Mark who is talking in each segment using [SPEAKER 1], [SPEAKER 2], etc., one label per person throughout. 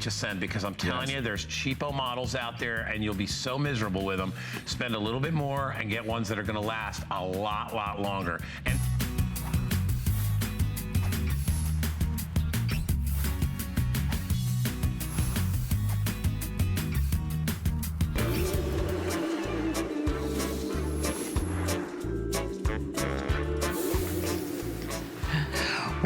[SPEAKER 1] to send, because I'm telling you, there's cheapo models out there and you'll be so miserable with them. Spend a little bit more and get ones that are gonna last a lot longer. And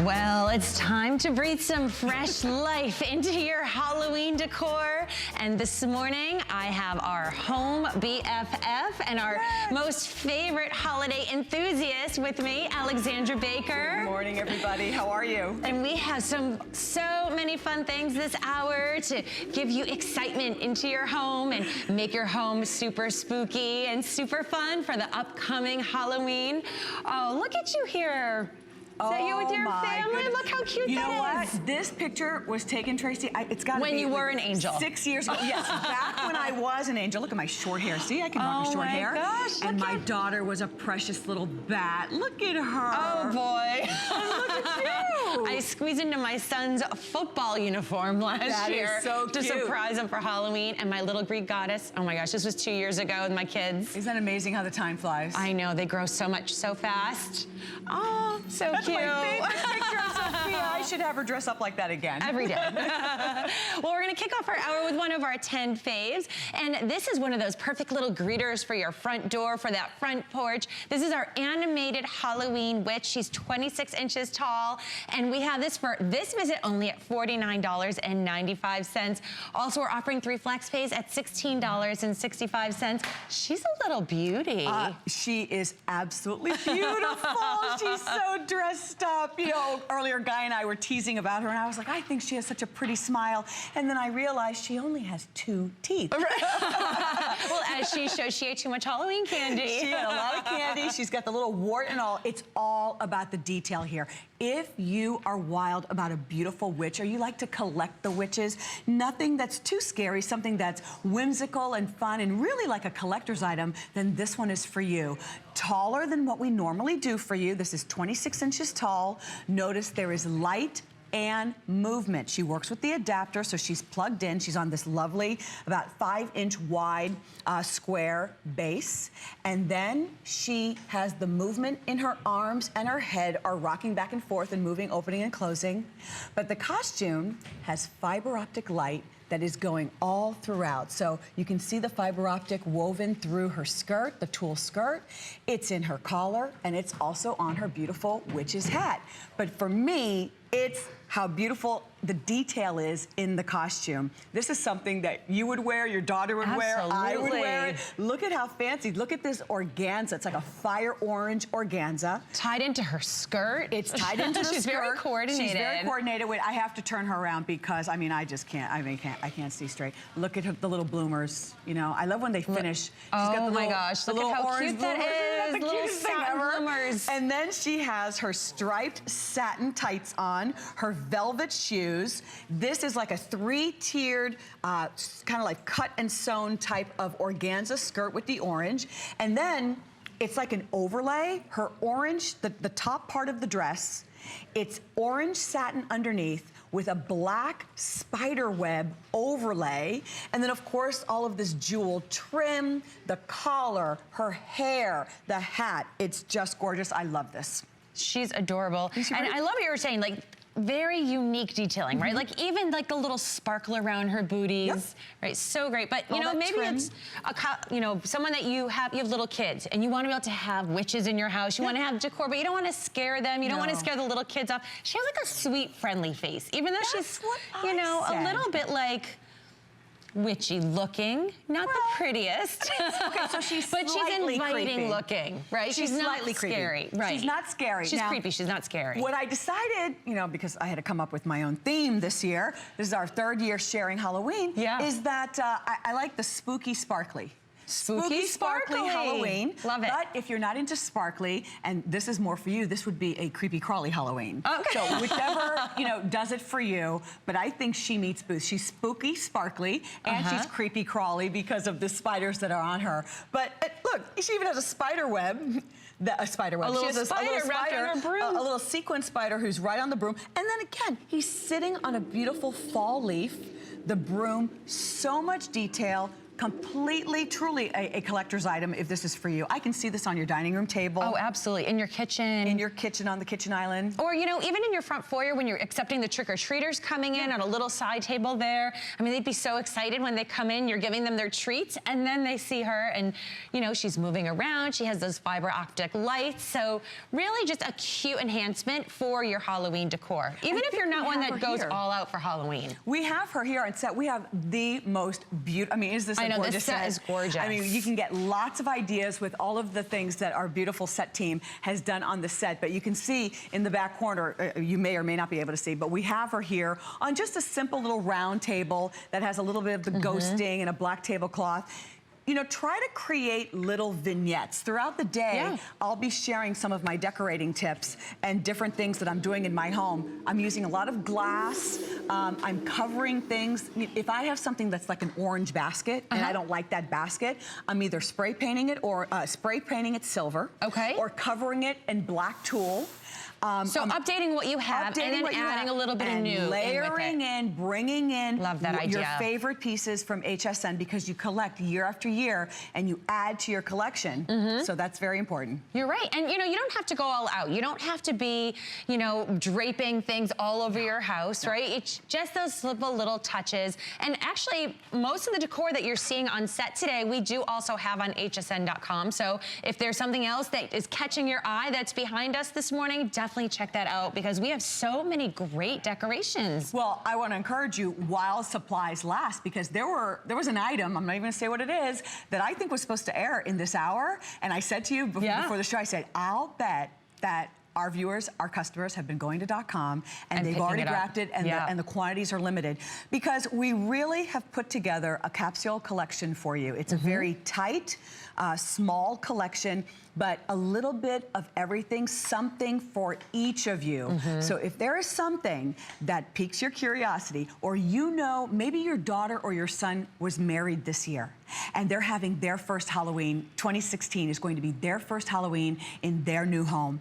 [SPEAKER 2] well, it's time to breathe some fresh life into your Halloween decor. And this morning, I have our home BFF and our most favorite holiday enthusiast with me, Alexandra Baker.
[SPEAKER 3] Good morning, everybody. How are you?
[SPEAKER 2] And we have so many fun things this hour to give you excitement into your home and make your home super spooky and super fun for the upcoming Halloween. Oh, look at you here. Is that you with your family?
[SPEAKER 3] Goodness.
[SPEAKER 2] Look how cute that is.
[SPEAKER 3] You know what? This picture was taken, Tracy, it's got to be...
[SPEAKER 2] When you were an angel.
[SPEAKER 3] 6 years ago. Yes, back when I was an angel. Look at my short hair. See, I can rock my short hair.
[SPEAKER 2] Oh my gosh,
[SPEAKER 3] and my daughter was a precious little bat. Look at her.
[SPEAKER 2] Oh boy.
[SPEAKER 3] Look at you.
[SPEAKER 2] I squeezed into my son's football uniform last year
[SPEAKER 3] so
[SPEAKER 2] to surprise him for Halloween. And my little Greek goddess, oh my gosh, this was 2 years ago with my kids.
[SPEAKER 3] Isn't that amazing how the time flies?
[SPEAKER 2] I know, they grow so much so fast. Oh, so
[SPEAKER 3] That's
[SPEAKER 2] cute.
[SPEAKER 3] my favorite picture of Sophia. I should have her dress up like that again.
[SPEAKER 2] Every day. Well, we're gonna kick off our hour with one of our 10 faves. And this is one of those perfect little greeters for your front door, for that front porch. This is our animated Halloween witch. She's 26 inches tall. And we have this for this visit only at $49.95. Also, we're offering 3 flex pays at $16.65. She's a little beauty.
[SPEAKER 3] She is absolutely beautiful. She's so dressed up. You know, earlier Guy and I were teasing about her and I was like, I think she has such a pretty smile. And then I realized she only has 2 teeth.
[SPEAKER 2] Well, as she shows, she ate too much Halloween candy.
[SPEAKER 3] She had a lot of candy. She's got the little wart and all. It's all about the detail here. If you are wild about a beautiful witch or you like to collect the witches, nothing that's too scary, something that's whimsical and fun and really like a collector's item, then this one is for you. Taller than what we normally do for you. This is 26 inches tall. Notice there is light and movement. She works with the adapter, so she's plugged in. She's on this lovely, about 5-inch wide square base. And then she has the movement in her arms and her head are rocking back and forth and moving, opening and closing. But the costume has fiber optic light that is going all throughout. So you can see the fiber optic woven through her skirt, the tulle skirt. It's in her collar, and it's also on her beautiful witch's hat. But for me, it's how beautiful the detail is in the costume. This is something that you would wear, your daughter would wear, I would wear it. Look at how fancy. Look at this organza. It's like a fire orange organza.
[SPEAKER 2] Tied into her skirt.
[SPEAKER 3] It's tied into the skirt.
[SPEAKER 2] She's very coordinated.
[SPEAKER 3] She's very coordinated. Wait, I have to turn her around because, I mean, I just can't. I can't see straight. Look at her, the little bloomers. You know, I love when they finish. She's got the
[SPEAKER 2] my gosh,
[SPEAKER 3] the
[SPEAKER 2] look
[SPEAKER 3] little
[SPEAKER 2] at how
[SPEAKER 3] orange
[SPEAKER 2] cute that
[SPEAKER 3] bloomers.
[SPEAKER 2] is.
[SPEAKER 3] Isn't that the
[SPEAKER 2] Little
[SPEAKER 3] cutest thing
[SPEAKER 2] satin
[SPEAKER 3] ever?
[SPEAKER 2] bloomers.
[SPEAKER 3] And then she has her striped satin tights on, her velvet shoes. This is like a 3-tiered, kind of like cut and sewn type of organza skirt with the orange. And then it's like an overlay. Her orange, the top part of the dress, it's orange satin underneath with a black spider web overlay. And then of course, all of this jewel trim, the collar, her hair, the hat. It's just gorgeous. I love this.
[SPEAKER 2] She's adorable. And I love what you were saying, like, very unique detailing, right? Like even like the little sparkle around her booties, right? So great. But you know, maybe it's someone that you have little kids and you want to be able to have witches in your house. You want to have decor, but you don't want to scare them. You don't want to scare the little kids off. She has like a sweet, friendly face, even though she's, you know, a little bit like witchy looking, not the prettiest.
[SPEAKER 3] Okay, so she's
[SPEAKER 2] but she's inviting looking, right?
[SPEAKER 3] She's
[SPEAKER 2] not
[SPEAKER 3] slightly
[SPEAKER 2] scary,
[SPEAKER 3] creepy.
[SPEAKER 2] right?
[SPEAKER 3] She's not scary.
[SPEAKER 2] She's
[SPEAKER 3] now,
[SPEAKER 2] creepy. She's not scary.
[SPEAKER 3] What I decided, you know, because I had to come up with my own theme this year. This is our 3rd year sharing Halloween. Yeah. Is that I like the spooky sparkly. Spooky, sparkly Halloween.
[SPEAKER 2] Love it.
[SPEAKER 3] But if you're not into sparkly, and this is more for you, this would be a creepy crawly Halloween. Okay. So whichever, you know, does it for you. But I think she meets Booth. She's spooky, sparkly, and she's creepy crawly because of the spiders that are on her. But look, she even has a spider web. A spider web.
[SPEAKER 2] A little spider wrapped on her broom.
[SPEAKER 3] A little sequin spider who's right on the broom. And then again, he's sitting on a beautiful fall leaf. the broom, so much detail. Completely, truly a collector's item if this is for you. I can see this on your dining room table.
[SPEAKER 2] Oh, absolutely. In your kitchen.
[SPEAKER 3] In your kitchen, on the kitchen island.
[SPEAKER 2] Or, you know, even in your front foyer when you're accepting the trick-or-treaters coming in on a little side table there. I mean, they'd be so excited when they come in, you're giving them their treats, and then they see her and, you know, she's moving around. She has those fiber optic lights. So really just a cute enhancement for your Halloween decor. Even if you're not one that goes all out for Halloween.
[SPEAKER 3] We have her here on set. We have the most beautiful, I mean, is this a gorgeous
[SPEAKER 2] this set is gorgeous.
[SPEAKER 3] I mean, you can get lots of ideas with all of the things that our beautiful set team has done on the set, but you can see in the back corner, you may or may not be able to see, but we have her here on just a simple little round table that has a little bit of the ghosting and a black tablecloth. You know, try to create little vignettes. Throughout the day, I'll be sharing some of my decorating tips and different things that I'm doing in my home. I'm using a lot of glass. I'm covering things. If I have something that's like an orange basket and I don't like that basket, I'm either spray painting it or spray painting it silver. Okay. Or covering it in black tulle.
[SPEAKER 2] So updating what you have and then adding a little bit of new
[SPEAKER 3] layering in, bringing in
[SPEAKER 2] Love that idea.
[SPEAKER 3] your favorite pieces from HSN because you collect year after year and you add to your collection. So that's very important.
[SPEAKER 2] You're right. And you know, you don't have to go all out. You don't have to be, you know, draping things all over your house, right? It's just those simple little touches. And actually, most of the decor that you're seeing on set today, we do also have on hsn.com. So if there's something else that is catching your eye that's behind us this morning, definitely check that out because we have so many great decorations.
[SPEAKER 3] Well, I want to encourage you while supplies last because there was an item, I'm not even going to say what it is, that I think was supposed to air in this hour. And I said to you before the show, I said, I'll bet that our viewers, our customers have been going to .com and they've already grabbed it and the quantities are limited because we really have put together a capsule collection for you. It's a very tight, small collection, but a little bit of everything, something for each of you. So if there is something that piques your curiosity or you know, maybe your daughter or your son was married this year and they're having their first Halloween, 2016 is going to be their first Halloween in their new home.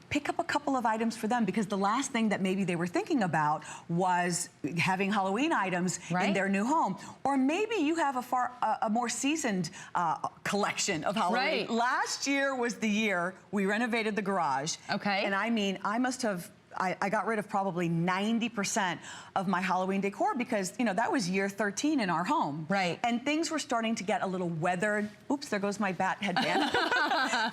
[SPEAKER 3] Pick up a couple of items for them because the last thing that maybe they were thinking about was having Halloween items in their new home. Or maybe you have a more seasoned collection of Halloween. Last year was the year we renovated the garage. And I mean, I got rid of probably 90% of my Halloween decor because, you know, that was year 13 in our home. And things were starting to get a little weathered. Oops, there goes my bat headband.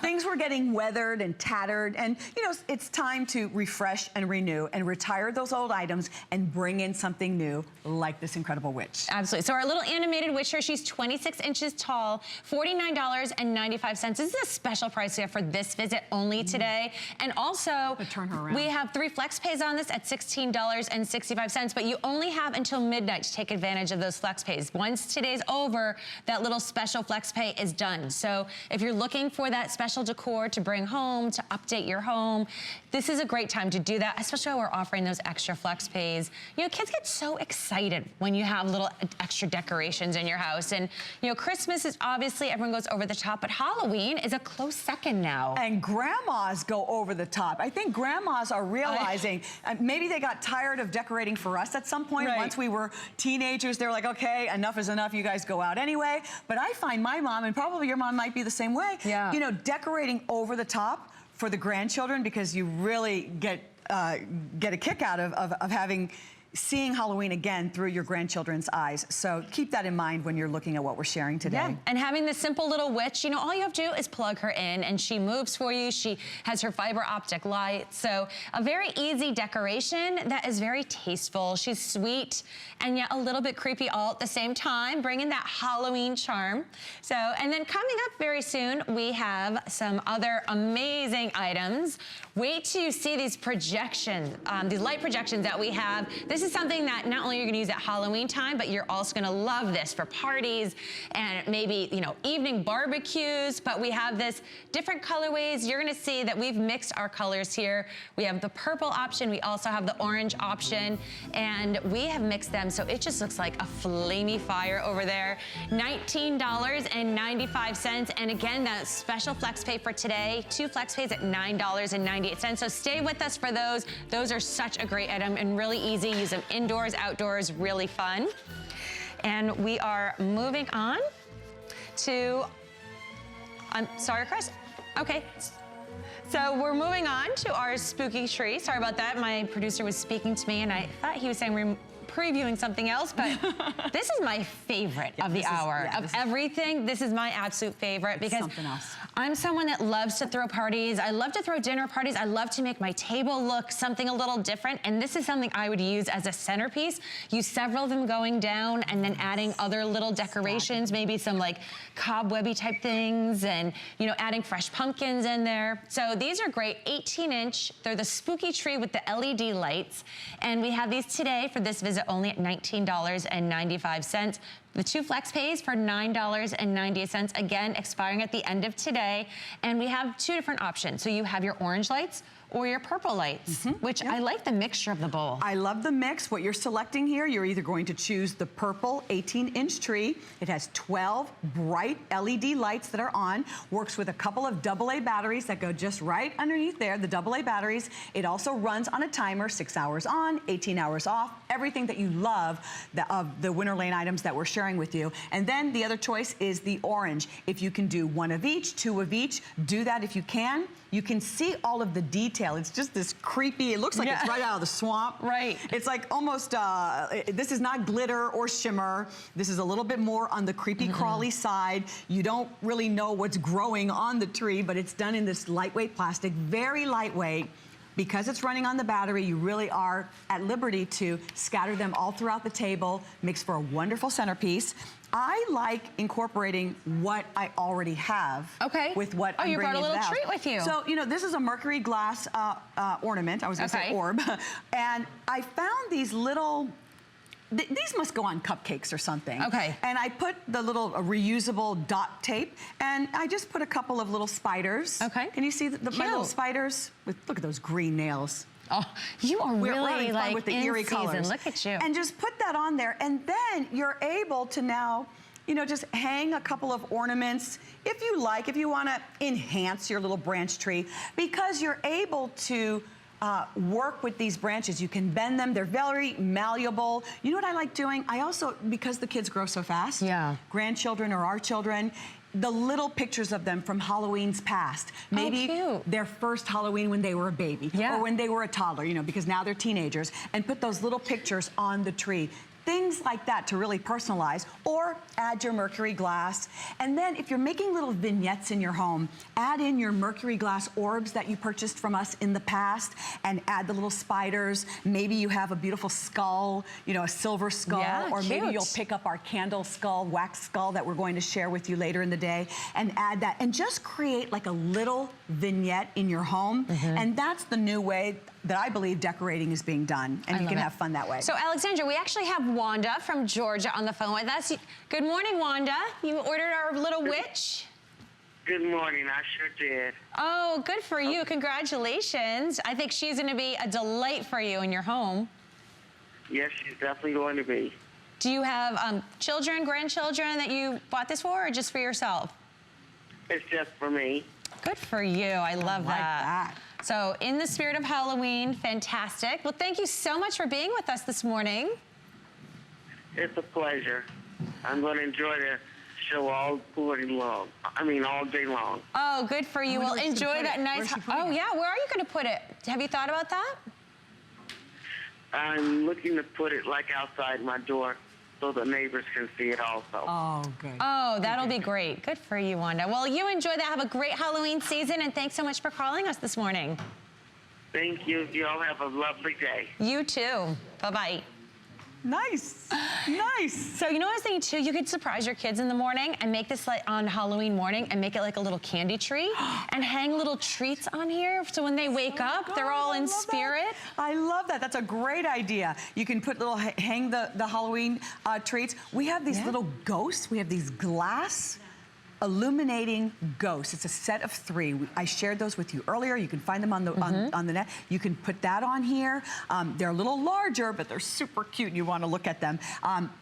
[SPEAKER 3] Things were getting weathered and tattered. And, you know, it's time to refresh and renew and retire those old items and bring in something new like this incredible witch.
[SPEAKER 2] Absolutely. So our little animated witch here, she's 26 inches tall, $49.95. This is a special price we have for this visit only today. And also,
[SPEAKER 3] turn her around.
[SPEAKER 2] We have 3 flex pays on this at $16.65, but you only have until midnight to take advantage of those flex pays. Once today's over, that little special flex pay is done. So if you're looking for that special decor to bring home, to update your home, this is a great time to do that, especially while we're offering those extra flex pays. You know, kids get so excited when you have little extra decorations in your house. And, you know, Christmas is obviously, everyone goes over the top, but Halloween is a close second now.
[SPEAKER 3] And grandmas go over the top. I think grandmas are realizing, maybe they got tired of decorating for us at some point. Once we were teenagers, they were like, okay, enough is enough, you guys go out anyway. But I find my mom, and probably your mom might be the same way, you know, decorating over the top for the grandchildren because you really get a kick out of seeing Halloween again through your grandchildren's eyes. So keep that in mind when you're looking at what we're sharing today.
[SPEAKER 2] And having this simple little witch, you know, all you have to do is plug her in and she moves for you. She has her fiber optic light. So a very easy decoration that is very tasteful. She's sweet and yet a little bit creepy all at the same time, bringing that Halloween charm. So, and then coming up very soon, we have some other amazing items. Wait till you see these projections, these light projections that we have. This is something that not only you're gonna use at Halloween time, but you're also gonna love this for parties and maybe, you know, evening barbecues, but we have this different colorways. You're gonna see that we've mixed our colors here. We have the purple option, we also have the orange option, and we have mixed them so it just looks like a flamey fire over there. $19.95, and again, that special flex pay for today, 2 flex pays at $9.98. So stay with us for those. Those are such a great item and really easy. Use them indoors, outdoors, really fun. And we are moving on to, I'm sorry, Chris. Okay. So we're moving on to our spooky tree. Sorry about that. My producer was speaking to me and I thought he was saying we're previewing something else, but this is my favorite of the hour. Of everything, this is my absolute favorite because
[SPEAKER 3] something else.
[SPEAKER 2] I'm someone that loves to throw parties. I love to throw dinner parties. I love to make my table look something a little different. And this is something I would use as a centerpiece. Use several of them going down and then adding other little decorations, maybe some like cobwebby type things and, you know, adding fresh pumpkins in there. So these are great, 18-inch. They're the spooky tree with the LED lights. And we have these today for this visit only at $19.95. The 2 flex pays for $9.90, again, expiring at the end of today. And we have 2 different options. So you have your orange lights or your purple lights, which I like the mixture of the bowl.
[SPEAKER 3] I love the mix. What you're selecting here, you're either going to choose the purple 18-inch tree. It has 12 bright LED lights that are on, works with a couple of AA batteries that go just right underneath there, the AA batteries. It also runs on a timer, 6 hours on, 18 hours off, everything that you love of the Winter Lane items that we're sharing with you. And then the other choice is the orange. If you can do 1 of each, 2 of each, do that if you can. You can see all of the detail. It's just this creepy, it looks like it's right out of the swamp.
[SPEAKER 2] Right.
[SPEAKER 3] It's like almost, this is not glitter or shimmer. This is a little bit more on the creepy crawly side. You don't really know what's growing on the tree, but it's done in this lightweight plastic, very lightweight. Because it's running on the battery, you really are at liberty to scatter them all throughout the table. Makes for a wonderful centerpiece. I like incorporating what I already have with what I'm bringing
[SPEAKER 2] you brought a little treat with you.
[SPEAKER 3] So, you know, this is a mercury glass ornament. I was going to say orb. And I found these little... These must go on cupcakes or something.
[SPEAKER 2] Okay.
[SPEAKER 3] And I put the little reusable dot tape, and I just put a couple of little spiders.
[SPEAKER 2] Okay.
[SPEAKER 3] Can you see my little spiders? Look at those green nails.
[SPEAKER 2] Oh, you are really like
[SPEAKER 3] with the
[SPEAKER 2] in
[SPEAKER 3] eerie
[SPEAKER 2] season.
[SPEAKER 3] colors.
[SPEAKER 2] Look at you.
[SPEAKER 3] And just put that on there, and then you're able to now, you know, just hang a couple of ornaments if you like, if you want to enhance your little branch tree, because you're able to work with these branches. You can bend them. They're very malleable. You know what I like doing? I also, because the kids grow so fast, grandchildren or our children, the little pictures of them from Halloween's past. Maybe their first Halloween when they were a baby or when they were a toddler, you know, because now they're teenagers, and put those little pictures on the tree. Things like that to really personalize, or add your mercury glass. And then if you're making little vignettes in your home, add in your mercury glass orbs that you purchased from us in the past and add the little spiders. Maybe you have a beautiful skull, you know, a silver skull, or maybe you'll pick up our candle skull, wax skull that we're going to share with you later in the day, and add that and just create like a little vignette in your home. And that's the new way that I believe decorating is being done, and you can have fun that way.
[SPEAKER 2] So Alexandra, we actually have Wanda from Georgia on the phone with us. Good morning, Wanda. You ordered our little witch?
[SPEAKER 4] Good morning, I sure did.
[SPEAKER 2] Oh, good for you, congratulations. I think she's gonna be a delight for you in your home.
[SPEAKER 4] Yes, she's definitely going to be.
[SPEAKER 2] Do you have children, grandchildren that you bought this for, or just for yourself?
[SPEAKER 4] It's just for me.
[SPEAKER 2] Good for you, I love that. So in the spirit of Halloween, fantastic. Well, thank you so much for being with us this morning.
[SPEAKER 4] It's a pleasure. I'm going to enjoy the show all day long. All day long.
[SPEAKER 2] Oh, good for you. Well, enjoy that nice... Oh, yeah, where are you going to put it? Have you thought about that?
[SPEAKER 4] I'm looking to put it like outside my door so the neighbors can see it also.
[SPEAKER 3] Oh, good.
[SPEAKER 2] Oh, that'll be great. Good for you, Wanda. Well, you enjoy that. Have a great Halloween season, and thanks so much for calling us this morning.
[SPEAKER 4] Thank you. You all have a lovely day.
[SPEAKER 2] You too. Bye-bye.
[SPEAKER 3] Nice. Nice.
[SPEAKER 2] So you know what I was thinking too? You could surprise your kids in the morning and make this like on Halloween morning and make it like a little candy tree and hang little treats on here so when they wake up, they're all in spirit.
[SPEAKER 3] I love that. That's a great idea. You can put little, hang the Halloween treats. We have these little ghosts. We have these glass illuminating ghosts. It's a set of 3. I shared those with you earlier. You can find them on the on the net. You can put that on here. They're a little larger, but they're super cute. You want to look at them.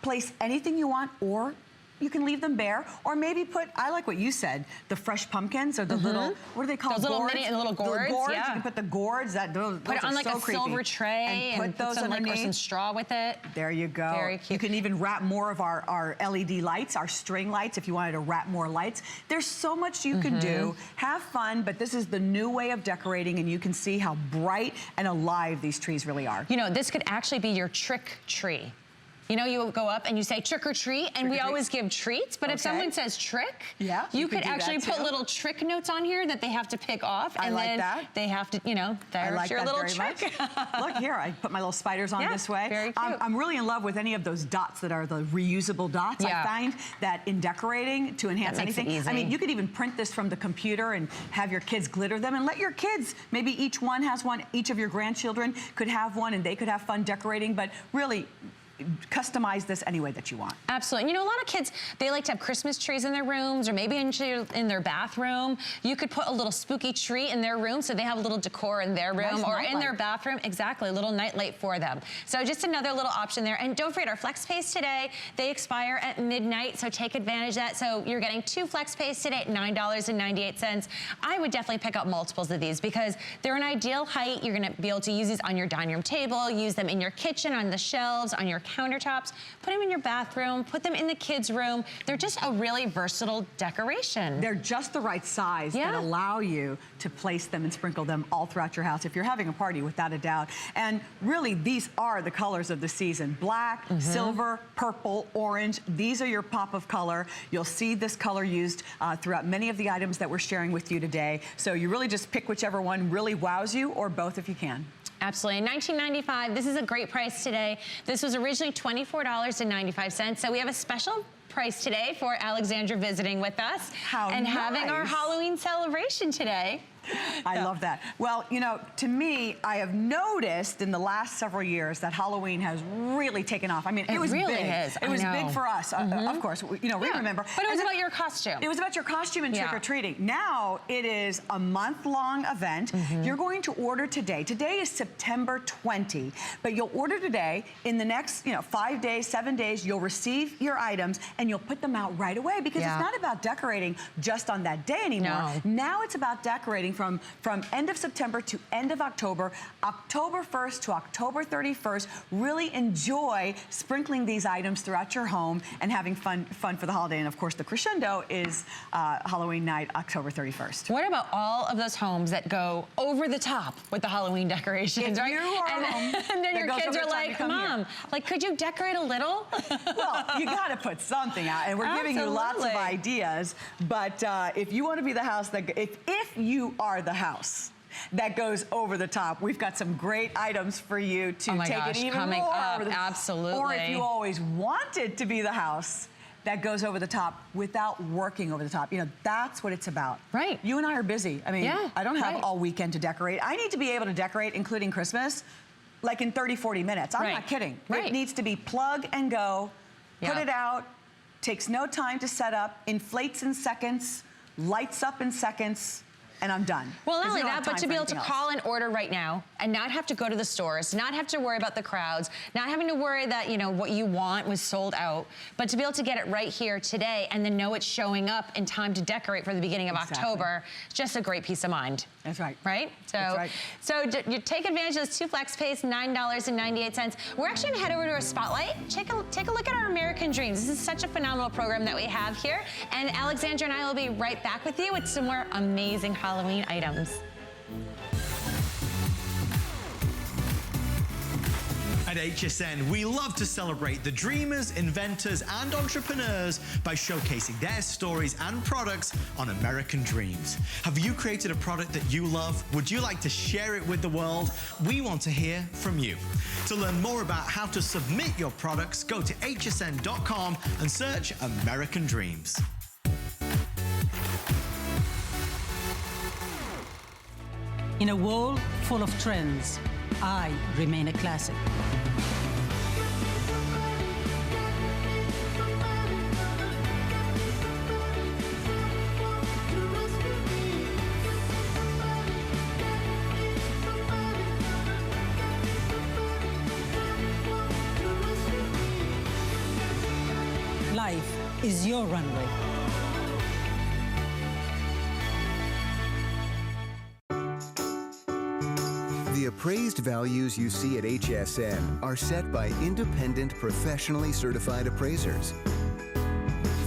[SPEAKER 3] Place anything you want, or you can leave them bare, or maybe put, I like what you said, the fresh pumpkins or the little, what do they call
[SPEAKER 2] those little mini and little gourds?
[SPEAKER 3] Yeah. You can put the gourds, those
[SPEAKER 2] put it on like
[SPEAKER 3] so
[SPEAKER 2] a
[SPEAKER 3] creepy.
[SPEAKER 2] silver tray and put some, like, or some straw with it.
[SPEAKER 3] There you go.
[SPEAKER 2] Very cute.
[SPEAKER 3] You can even wrap more of our LED lights, our string lights, if you wanted to wrap more lights. There's so much you can do. Have fun, but this is the new way of decorating, and you can see how bright and alive these trees really are.
[SPEAKER 2] You know, this could actually be your trick tree. You know, you go up and you say trick or treat, and we always give treats, but if someone says trick, you could actually put little trick notes on here that they have to pick off, and then they have to, you know, there's your little trick.
[SPEAKER 3] Look here, I put my little spiders on this way.
[SPEAKER 2] Very cute.
[SPEAKER 3] I'm really in love with any of those dots that are the reusable dots. I find that in decorating to enhance anything. I mean, you could even print this from the computer and have your kids glitter them, and let your kids, maybe each one has one, each of your grandchildren could have one, and they could have fun decorating, but really, customize this any way that you want.
[SPEAKER 2] Absolutely. You know, a lot of kids, they like to have Christmas trees in their rooms or maybe in their bathroom. You could put a little spooky tree in their room so they have a little decor in their room or in their bathroom. Exactly, a little nightlight for them. So just another little option there. And don't forget our flex pays today, they expire at midnight, so take advantage of that. So you're getting 2 flex pays today at $9.98. I would definitely pick up multiples of these because they're an ideal height. You're gonna be able to use these on your dining room table, use them in your kitchen, on the shelves, on your countertops, put them in your bathroom, put them in the kids' room. They're just a really versatile decoration.
[SPEAKER 3] They're just the right size that allow you to place them and sprinkle them all throughout your house if you're having a party, without a doubt. And really, these are the colors of the season. Black, silver, purple, orange. These are your pop of color. You'll see this color used throughout many of the items that we're sharing with you today. So you really just pick whichever one really wows you, or both if you can.
[SPEAKER 2] Absolutely. $19.95. This is a great price today. This was originally $24.95. So we have a special price today for Alexandra visiting with us and having our Halloween celebration today.
[SPEAKER 3] I love that. Well, you know, to me, I have noticed in the last several years that Halloween has really taken off. I mean, it was
[SPEAKER 2] really
[SPEAKER 3] big. It was big for us, of course. You know, we remember.
[SPEAKER 2] But it was about your costume.
[SPEAKER 3] It was about your costume and trick-or-treating. Now, it is a month-long event. You're going to order today. Today is September 20, but you'll order today. In the next, 5 days, 7 days, you'll receive your items, and you'll put them out right away because it's not about decorating just on that day anymore.
[SPEAKER 2] No.
[SPEAKER 3] Now it's about decorating from end of September to end of October, October 1st to October 31st. Really enjoy sprinkling these items throughout your home and having fun for the holiday. And of course, the crescendo is Halloween night, October 31st.
[SPEAKER 2] What about all of those homes that go over the top with the Halloween decorations,
[SPEAKER 3] if
[SPEAKER 2] right?
[SPEAKER 3] You are
[SPEAKER 2] and then your kids are like, Mom, like, could you decorate a little?
[SPEAKER 3] Well, you got to put something out, and we're giving you lots of ideas. But if you want to be the house that, if you are the house that goes over the top, we've got some great items for you to take it even more over the top.
[SPEAKER 2] Absolutely.
[SPEAKER 3] Or if you always wanted to be the house that goes over the top without working over the top. You know, that's what it's about.
[SPEAKER 2] Right.
[SPEAKER 3] You and I are busy. I mean, I don't have all weekend to decorate. I need to be able to decorate, including Christmas, like in 30, 40 minutes. I'm not kidding. It needs to be plug and go, put it out, takes no time to set up, inflates in seconds, lights up in seconds, and I'm done.
[SPEAKER 2] Well, not only that, but to be able to call and order right now and not have to go to the stores, not have to worry about the crowds, not having to worry that, what you want was sold out, but to be able to get it right here today and then know it's showing up in time to decorate for the beginning of October, just a great peace of mind.
[SPEAKER 3] That's right.
[SPEAKER 2] Right? So you take advantage of those 2 flex pays, $9.98. We're actually gonna head over to a spotlight. Take a look at our American Dreams. This is such a phenomenal program that we have here. And Alexandra and I will be right back with you with some more amazing Halloween items.
[SPEAKER 5] At HSN, we love to celebrate the dreamers, inventors, and entrepreneurs by showcasing their stories and products on American Dreams. Have you created a product that you love? Would you like to share it with the world? We want to hear from you. To learn more about how to submit your products, go to hsn.com and search American Dreams.
[SPEAKER 6] In a world full of trends, I remain a classic. Life is your runway.
[SPEAKER 7] The appraised values you see at HSN are set by independent, professionally certified appraisers.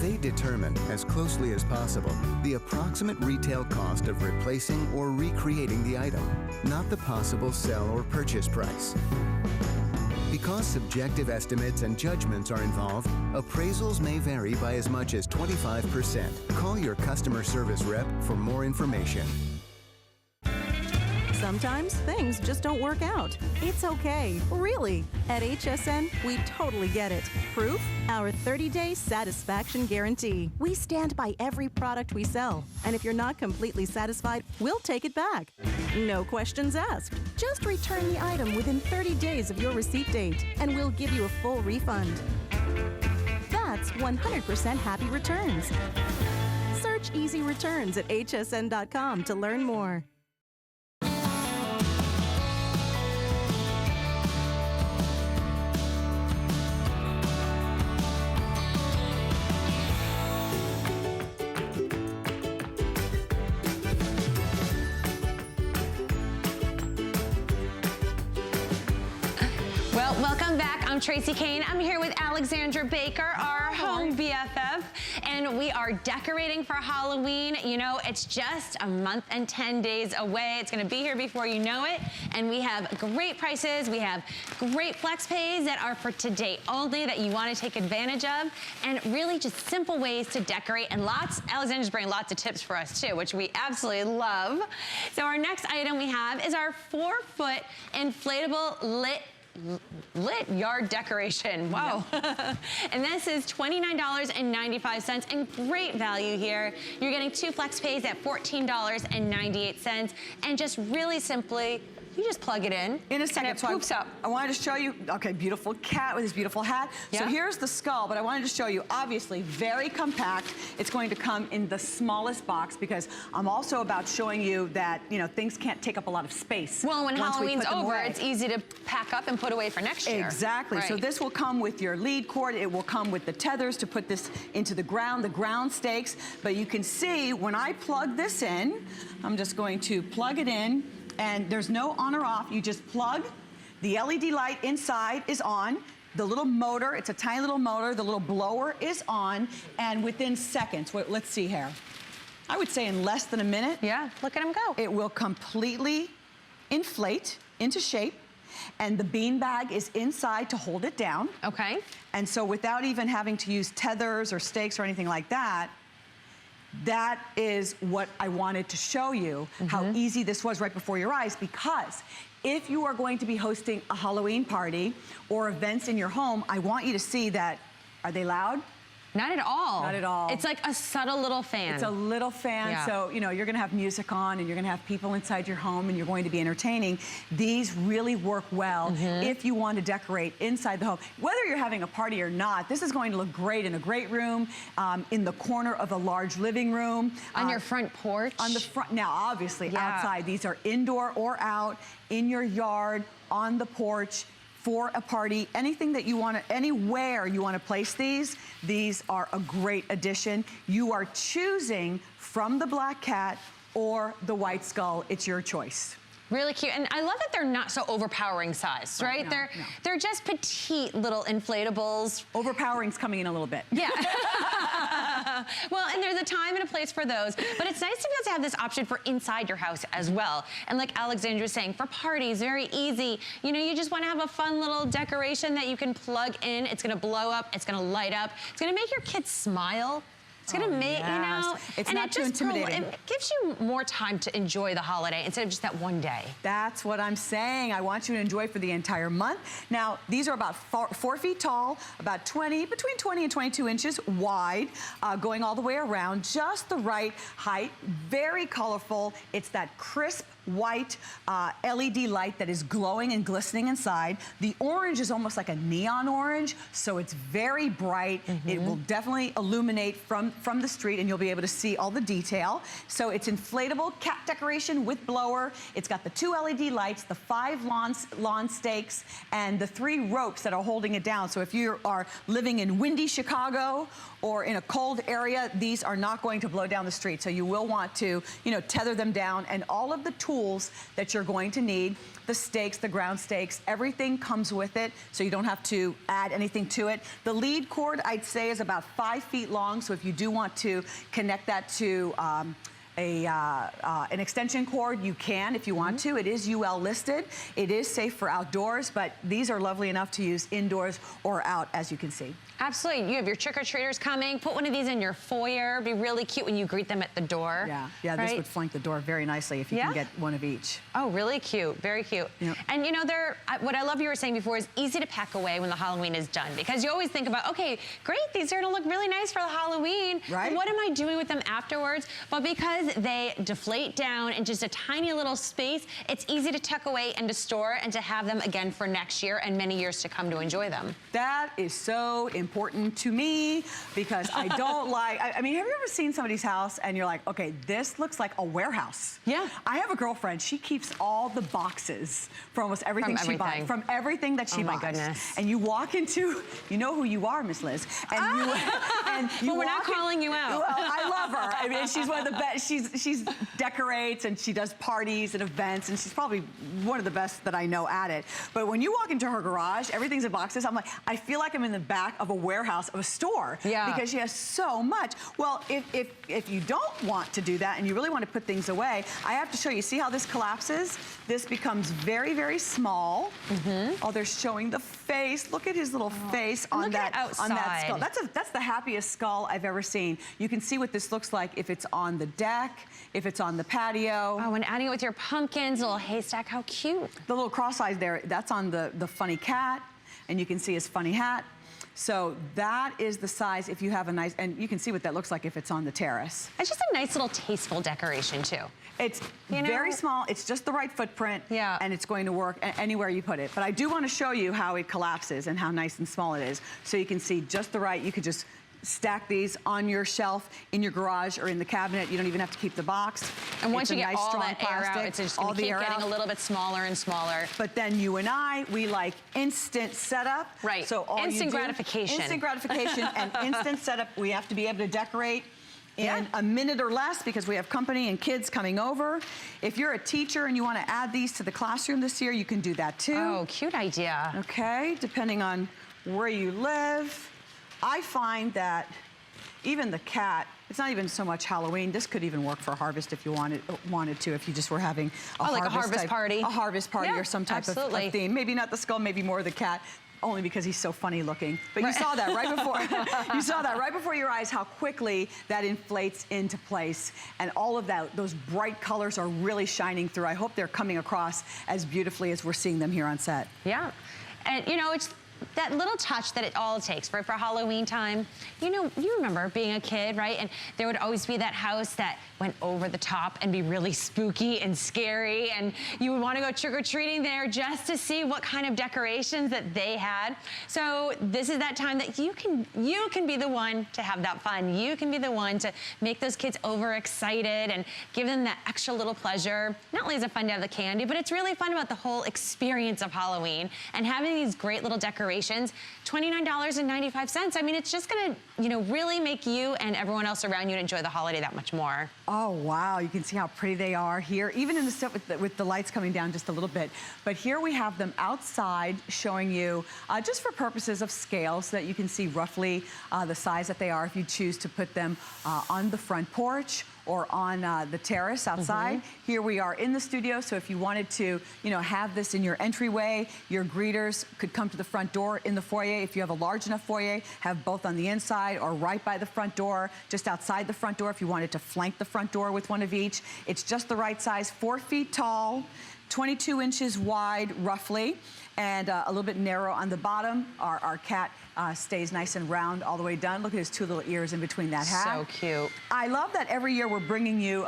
[SPEAKER 7] They determine, as closely as possible, the approximate retail cost of replacing or recreating the item, not the possible sell or purchase price. Because subjective estimates and judgments are involved, appraisals may vary by as much as 25%. Call your customer service rep for more information.
[SPEAKER 8] Sometimes things just don't work out. It's okay, really. At HSN, we totally get it. Proof? Our 30-day satisfaction guarantee. We stand by every product we sell. And if you're not completely satisfied, we'll take it back. No questions asked. Just return the item within 30 days of your receipt date, and we'll give you a full refund. That's 100% happy returns. Search Easy Returns at hsn.com to learn more.
[SPEAKER 2] Welcome back. I'm Tracy Kane. I'm here with Alexandra Baker, our home BFF, and we are decorating for Halloween. You know, it's just a month and 10 days away. It's going to be here before you know it, and we have great prices. We have great flex pays that are for today only that you want to take advantage of, and really just simple ways to decorate, and Alexandra's bringing lots of tips for us too, which we absolutely love. So our next item we have is our 4-foot inflatable lit yard decoration. Wow. And this is $29.95 and great value here. You're getting 2 flex pays at $14.98, and just really simply, you just plug it in
[SPEAKER 3] a second.
[SPEAKER 2] and it poops up.
[SPEAKER 3] I wanted to show you, okay, beautiful cat with his beautiful hat.
[SPEAKER 2] Yeah.
[SPEAKER 3] So here's the skull, but I wanted to show you, obviously, very compact. It's going to come in the smallest box because I'm also about showing you that, you know, things can't take up a lot of space.
[SPEAKER 2] Well, when Halloween's over, it's easy to pack up and put away for next year.
[SPEAKER 3] Exactly.
[SPEAKER 2] Right.
[SPEAKER 3] So this will come with your lead cord. It will come with the tethers to put this into the ground stakes. But you can see when I plug this in, I'm just going to plug it in. And there's no on or off. You just plug. The LED light inside is on. The little motor, it's a tiny little motor. The little blower is on. And within seconds, let's see here. I would say in less than a minute.
[SPEAKER 2] Yeah, look at him go.
[SPEAKER 3] It will completely inflate into shape. And the beanbag is inside to hold it down.
[SPEAKER 2] Okay.
[SPEAKER 3] And so without even having to use tethers or stakes or anything like that, that is what I wanted to show you, how easy this was right before your eyes, because if you are going to be hosting a Halloween party or events in your home, I want you to see that, are they loud?
[SPEAKER 2] Not at all.
[SPEAKER 3] Not at all.
[SPEAKER 2] It's like a subtle little fan.
[SPEAKER 3] It's a little fan,
[SPEAKER 2] Yeah.
[SPEAKER 3] so, you know, you're gonna have music on and you're gonna have people inside your home and you're going to be entertaining. These really work well if you want to decorate inside the home. Whether you're having a party or not, this is going to look great in a great room, in the corner of a large living room.
[SPEAKER 2] On your front porch.
[SPEAKER 3] On the front, now obviously
[SPEAKER 2] Yeah.
[SPEAKER 3] outside. These are indoor or out, in your yard, on the porch, for a party, anything that you want to, anywhere you want to place these are a great addition. You are choosing from the black cat or the white skull. It's your choice.
[SPEAKER 2] Really cute, and I love that they're not so overpowering sized, right?
[SPEAKER 3] No,
[SPEAKER 2] they're just petite little inflatables.
[SPEAKER 3] Overpowering's coming in a little bit.
[SPEAKER 2] Yeah. Well, and there's a time and a place for those, but it's nice to be able to have this option for inside your house as well. And like Alexandra was saying, for parties, very easy. You know, you just want to have a fun little decoration that you can plug in. It's going to blow up. It's going to light up. It's going to make your kids smile. It's going to make, you know,
[SPEAKER 3] it's
[SPEAKER 2] and
[SPEAKER 3] not
[SPEAKER 2] it
[SPEAKER 3] too
[SPEAKER 2] just
[SPEAKER 3] intimidating.
[SPEAKER 2] It gives you more time to enjoy the holiday instead of just that one day.
[SPEAKER 3] That's what I'm saying. I want you to enjoy for the entire month. Now, these are about 4 feet tall, about between 20 and 22 inches wide, going all the way around, just the right height, very colorful. It's that crisp white LED light that is glowing and glistening inside. The orange is almost like a neon orange, so it's very bright. It will definitely illuminate from the street, and you'll be able to see all the detail. So it's inflatable cat decoration with blower. It's got the 2 LED lights, the 5 lawn stakes, and the 3 ropes that are holding it down. So if you are living in windy Chicago or in a cold area, these are not going to blow down the street. So you will want to, tether them down, and all of the tools that you're going to need, the stakes, the ground stakes, everything comes with it, so you don't have to add anything to it. The lead cord, I'd say, is about 5 feet long, so if you do want to connect that to an extension cord, you can if you want to. It is UL listed. It is safe for outdoors, but these are lovely enough to use indoors or out, as you can see.
[SPEAKER 2] Absolutely. You have your trick-or-treaters coming. Put one of these in your foyer. It'd be really cute when you greet them at the door.
[SPEAKER 3] Yeah, this would flank the door very nicely if you can get one of each.
[SPEAKER 2] Oh, really cute. Very cute.
[SPEAKER 3] Yep.
[SPEAKER 2] And what I love you were saying before is easy to pack away when the Halloween is done, because you always think about, okay, great, these are gonna look really nice for the Halloween.
[SPEAKER 3] Right.
[SPEAKER 2] But what am I doing with them afterwards? But because they deflate down in just a tiny little space, it's easy to tuck away and to store and to have them again for next year and many years to come to enjoy them.
[SPEAKER 3] That is so important to me, because I don't I mean, have you ever seen somebody's house and you're like, okay, this looks like a warehouse?
[SPEAKER 2] Yeah.
[SPEAKER 3] I have a girlfriend, she keeps all the boxes for almost everything she buys. From everything that she buys.
[SPEAKER 2] Oh my goodness.
[SPEAKER 3] And you walk into, you know who you are, Miss Liz. And
[SPEAKER 2] but we're not calling you out.
[SPEAKER 3] Well, I love her. I mean, she's one of the best. She's decorates and she does parties and events, and she's probably one of the best that I know at it. But when you walk into her garage, everything's in boxes. I'm like, I feel like I'm in the back of a warehouse of a store.
[SPEAKER 2] Yeah.
[SPEAKER 3] Because she has so much. Well, if you don't want to do that and you really want to put things away, I have to show you. See how this collapses? This becomes very, very small. Oh, they're showing the face. Look at his little face on that skull. That's the happiest skull I've ever seen. You can see what this looks like if it's on the deck, if it's on the patio.
[SPEAKER 2] Oh, and adding it with your pumpkins, a little haystack, how cute.
[SPEAKER 3] The little cross eyes there, that's on the funny cat, and you can see his funny hat. So that is the size if you have a nice, and you can see what that looks like if it's on the terrace.
[SPEAKER 2] It's just a nice little tasteful decoration too.
[SPEAKER 3] It's very small, it's just the right footprint, and it's going to work anywhere you put it. But I do want to show you how it collapses and how nice and small it is, so you can see just the right, you could just stack these on your shelf in your garage or in the cabinet. You don't even have to keep the box.
[SPEAKER 2] And once you get all that air out, it's just going to keep getting a little bit smaller and smaller.
[SPEAKER 3] But then you and I, we like instant setup.
[SPEAKER 2] Right.
[SPEAKER 3] So
[SPEAKER 2] instant gratification.
[SPEAKER 3] Instant gratification and instant setup. We have to be able to decorate in a minute or less because we have company and kids coming over. If you're a teacher and you want to add these to the classroom this year, you can do that too.
[SPEAKER 2] Oh, cute idea.
[SPEAKER 3] Okay, depending on where you live. I find that even the cat, it's not even so much Halloween. This could even work for harvest if you wanted to, if you just were having a harvest party. A harvest party or some type of theme. Maybe not the skull, maybe more the cat, only because he's so funny looking. But you saw that right before. You saw that right before your eyes, how quickly that inflates into place. And all of that, those bright colors are really shining through. I hope they're coming across as beautifully as we're seeing them here on set.
[SPEAKER 2] Yeah. And it's that little touch that it all takes, right, for Halloween time. You remember being a kid, right? And there would always be that house that went over the top and be really spooky and scary, and you would want to go trick-or-treating there just to see what kind of decorations that they had. So this is that time that you can be the one to have that fun. You can be the one to make those kids overexcited and give them that extra little pleasure. Not only is it fun to have the candy, but it's really fun about the whole experience of Halloween and having these great little decorations. $29.95. I mean, it's just gonna, really make you and everyone else around you enjoy the holiday that much more.
[SPEAKER 3] Oh, wow, you can see how pretty they are here, even in the set with the lights coming down just a little bit. But here we have them outside showing you, just for purposes of scale, so that you can see roughly the size that they are if you choose to put them on the front porch or on the terrace outside. Here we are in the studio, so if you wanted to, have this in your entryway, your greeters could come to the front door in the foyer. If you have a large enough foyer, have both on the inside or right by the front door, just outside the front door if you wanted to flank the front door with one of each. It's just the right size, 4 feet tall, 22 inches wide, roughly, and a little bit narrow on the bottom. Our cat stays nice and round all the way down. Look at his 2 little ears in between that hat.
[SPEAKER 2] So cute.
[SPEAKER 3] I love that every year we're bringing you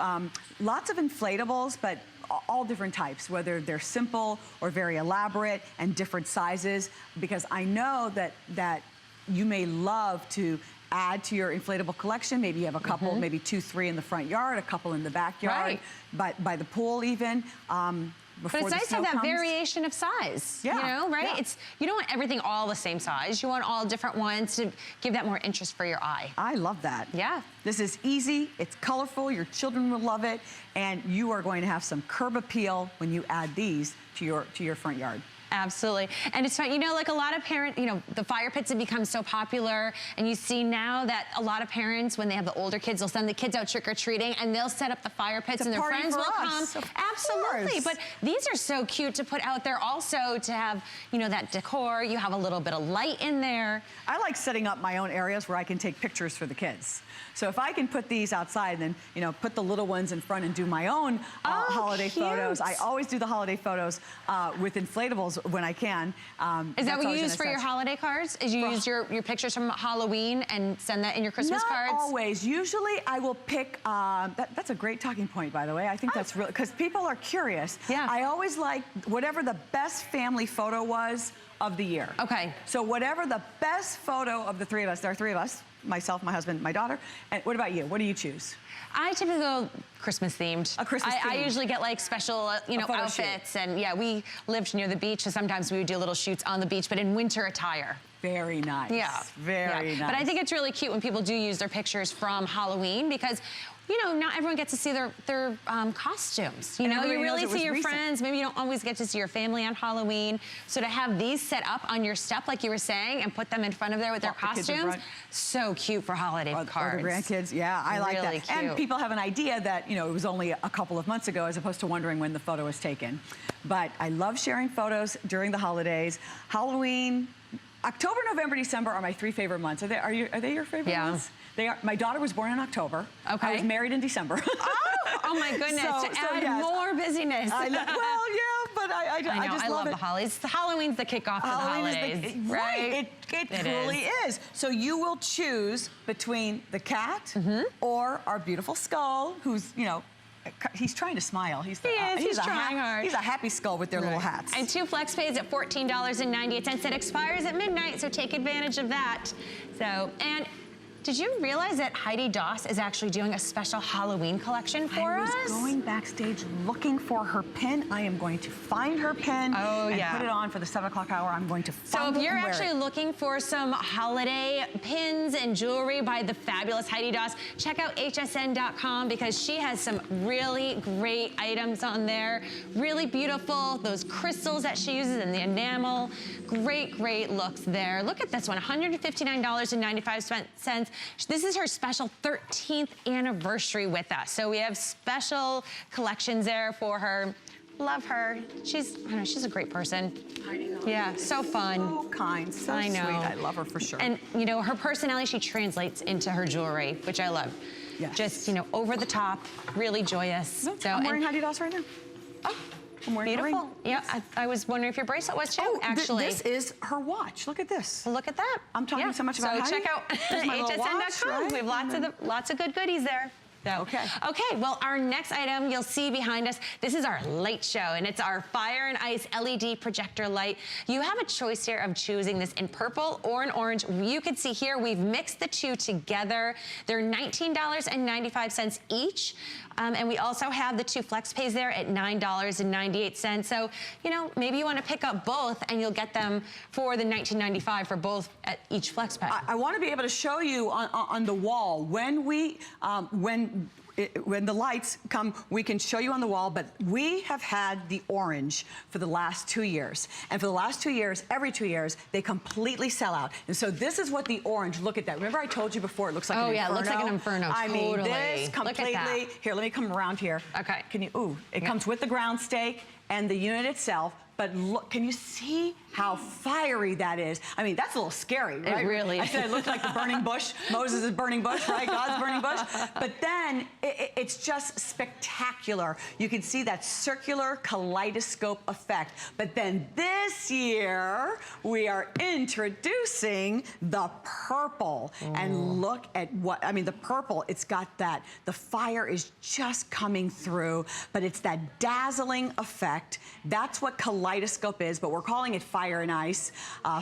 [SPEAKER 3] lots of inflatables, but all different types, whether they're simple or very elaborate and different sizes, because I know that you may love to add to your inflatable collection. Maybe you have a couple, maybe 2, 3 in the front yard, a couple in the backyard, by the pool even.
[SPEAKER 2] But it's nice to have that variation of size, you know, right?
[SPEAKER 3] Yeah.
[SPEAKER 2] You don't want everything all the same size. You want all different ones to give that more interest for your eye.
[SPEAKER 3] I love that.
[SPEAKER 2] Yeah.
[SPEAKER 3] This is easy, it's colorful, your children will love it, and you are going to have some curb appeal when you add these to your front yard.
[SPEAKER 2] Absolutely. And it's fun, you know, like a lot of parents, you know, the fire pits have become so popular, and you see now that a lot of parents, when they have the older kids, they'll send the kids out trick-or-treating and they'll set up the fire pits and their friends will come. Absolutely. But these are so cute to put out there also to have, you know, that decor. You have a little bit of light in there.
[SPEAKER 3] I like setting up my own areas where I can take pictures for the kids. So if I can put these outside, then, you know, put the little ones in front and do my own holiday photos. I always do the holiday photos with inflatables when I can.
[SPEAKER 2] Is that what you use for your holiday cards? Is you use your pictures from Halloween and send that in your Christmas cards?
[SPEAKER 3] Not always. Usually I will pick, that's a great talking point, by the way. I think that's really, because people are curious.
[SPEAKER 2] Yeah.
[SPEAKER 3] I always like whatever the best family photo was of the year.
[SPEAKER 2] Okay.
[SPEAKER 3] So whatever the best photo of the three of us, there are 3 of us, myself, my husband, my daughter. And what about you? What do you choose?
[SPEAKER 2] I typically go Christmas themed.
[SPEAKER 3] A Christmas theme.
[SPEAKER 2] I usually get like special, you know, outfits. And yeah, we lived near the beach, so sometimes we would do little shoots on the beach, but in winter attire.
[SPEAKER 3] Very nice.
[SPEAKER 2] Yeah.
[SPEAKER 3] Very nice.
[SPEAKER 2] But I think it's really cute when people do use their pictures from Halloween, because, you know, not everyone gets to see their costumes. You know, you really see your friends. Maybe you don't always get to see your family on Halloween. So to have these set up on your step, like you were saying, and put them in front of there with their costumes, so cute for holiday cards.
[SPEAKER 3] Or the grandkids, yeah, I like
[SPEAKER 2] really
[SPEAKER 3] that.
[SPEAKER 2] Cute.
[SPEAKER 3] And people have an idea that, you know, it was only a couple of months ago as opposed to wondering when the photo was taken. But I love sharing photos during the holidays. Halloween, October, November, December are my 3 favorite months. Are they your favorite months? They are. My daughter was born in October.
[SPEAKER 2] Okay.
[SPEAKER 3] I was married in December.
[SPEAKER 2] Oh my goodness! To add more busyness.
[SPEAKER 3] Well, yeah, but I just love
[SPEAKER 2] the holidays. Halloween's the kickoff for the holidays,
[SPEAKER 3] right? It truly is. So you will choose between the cat or our beautiful skull, who's, you know, he's trying to smile. He's
[SPEAKER 2] trying hard.
[SPEAKER 3] He's a happy skull with their little hats.
[SPEAKER 2] And 2 flex pays at $14.98. It expires at midnight, so take advantage of that. So, and did you realize that Heidi Daus is actually doing a special Halloween collection for us?
[SPEAKER 3] I was going backstage looking for her pin. I am going to find her pin and put it on for the 7 o'clock hour. I'm going to find it.
[SPEAKER 2] So if you're actually looking for some holiday pins and jewelry by the fabulous Heidi Daus, check out hsn.com, because she has some really great items on there. Really beautiful. Those crystals that she uses in the enamel. Great, great looks there. Look at this one, $159.95. This is her special 13th anniversary with us. So we have special collections there for her. Love her. She's a great person.
[SPEAKER 3] I know.
[SPEAKER 2] Yeah, so fun.
[SPEAKER 3] So kind, so
[SPEAKER 2] I know.
[SPEAKER 3] sweet. I love her for sure.
[SPEAKER 2] And, you know, her personality, she translates into her jewelry, which I love.
[SPEAKER 3] Yes.
[SPEAKER 2] Just, you know, over the top, really joyous.
[SPEAKER 3] No, I'm wearing Heidi Daus right now.
[SPEAKER 2] Oh.
[SPEAKER 3] I'm wearing
[SPEAKER 2] Beautiful.
[SPEAKER 3] a ring.
[SPEAKER 2] Yeah, I was wondering if your bracelet was too, actually.
[SPEAKER 3] This is her watch. Look at this.
[SPEAKER 2] Look at that.
[SPEAKER 3] I'm talking so much about Heidi.
[SPEAKER 2] So check out hsn.com. We have lots of good goodies there. So, okay, well, our next item you'll see behind us, this is our light show, and it's our Fire and Ice LED projector light. You have a choice here of choosing this in purple or in orange. You can see here we've mixed the 2 together. They're $19.95 each. And we also have the 2 flex pays there at $9.98. So, you know, maybe you want to pick up both and you'll get them for the $19.95 for both at each flex pay.
[SPEAKER 3] I want to be able to show you on the wall when the lights come, we can show you on the wall, but we have had the orange for the last 2 years. And for the last 2 years, every 2 years, they completely sell out. And so this is what the orange, look at that. Remember I told you before it looks like an inferno?
[SPEAKER 2] Oh yeah, it looks like an inferno,
[SPEAKER 3] I mean, this completely, here, let me come around here.
[SPEAKER 2] Okay.
[SPEAKER 3] Can you, it comes with the ground stake and the unit itself, But look, can you see how fiery that is? I mean, that's a little scary, right?
[SPEAKER 2] It really
[SPEAKER 3] I said it looked like the burning bush, Moses' burning bush, right? God's burning bush. But then it's just spectacular. You can see that circular kaleidoscope effect. But then this year, we are introducing the purple. And look at what, I mean, the purple, it's got that, the fire is just coming through, but it's that dazzling effect. That's what kaleidoscope is, but we're calling it fire and ice.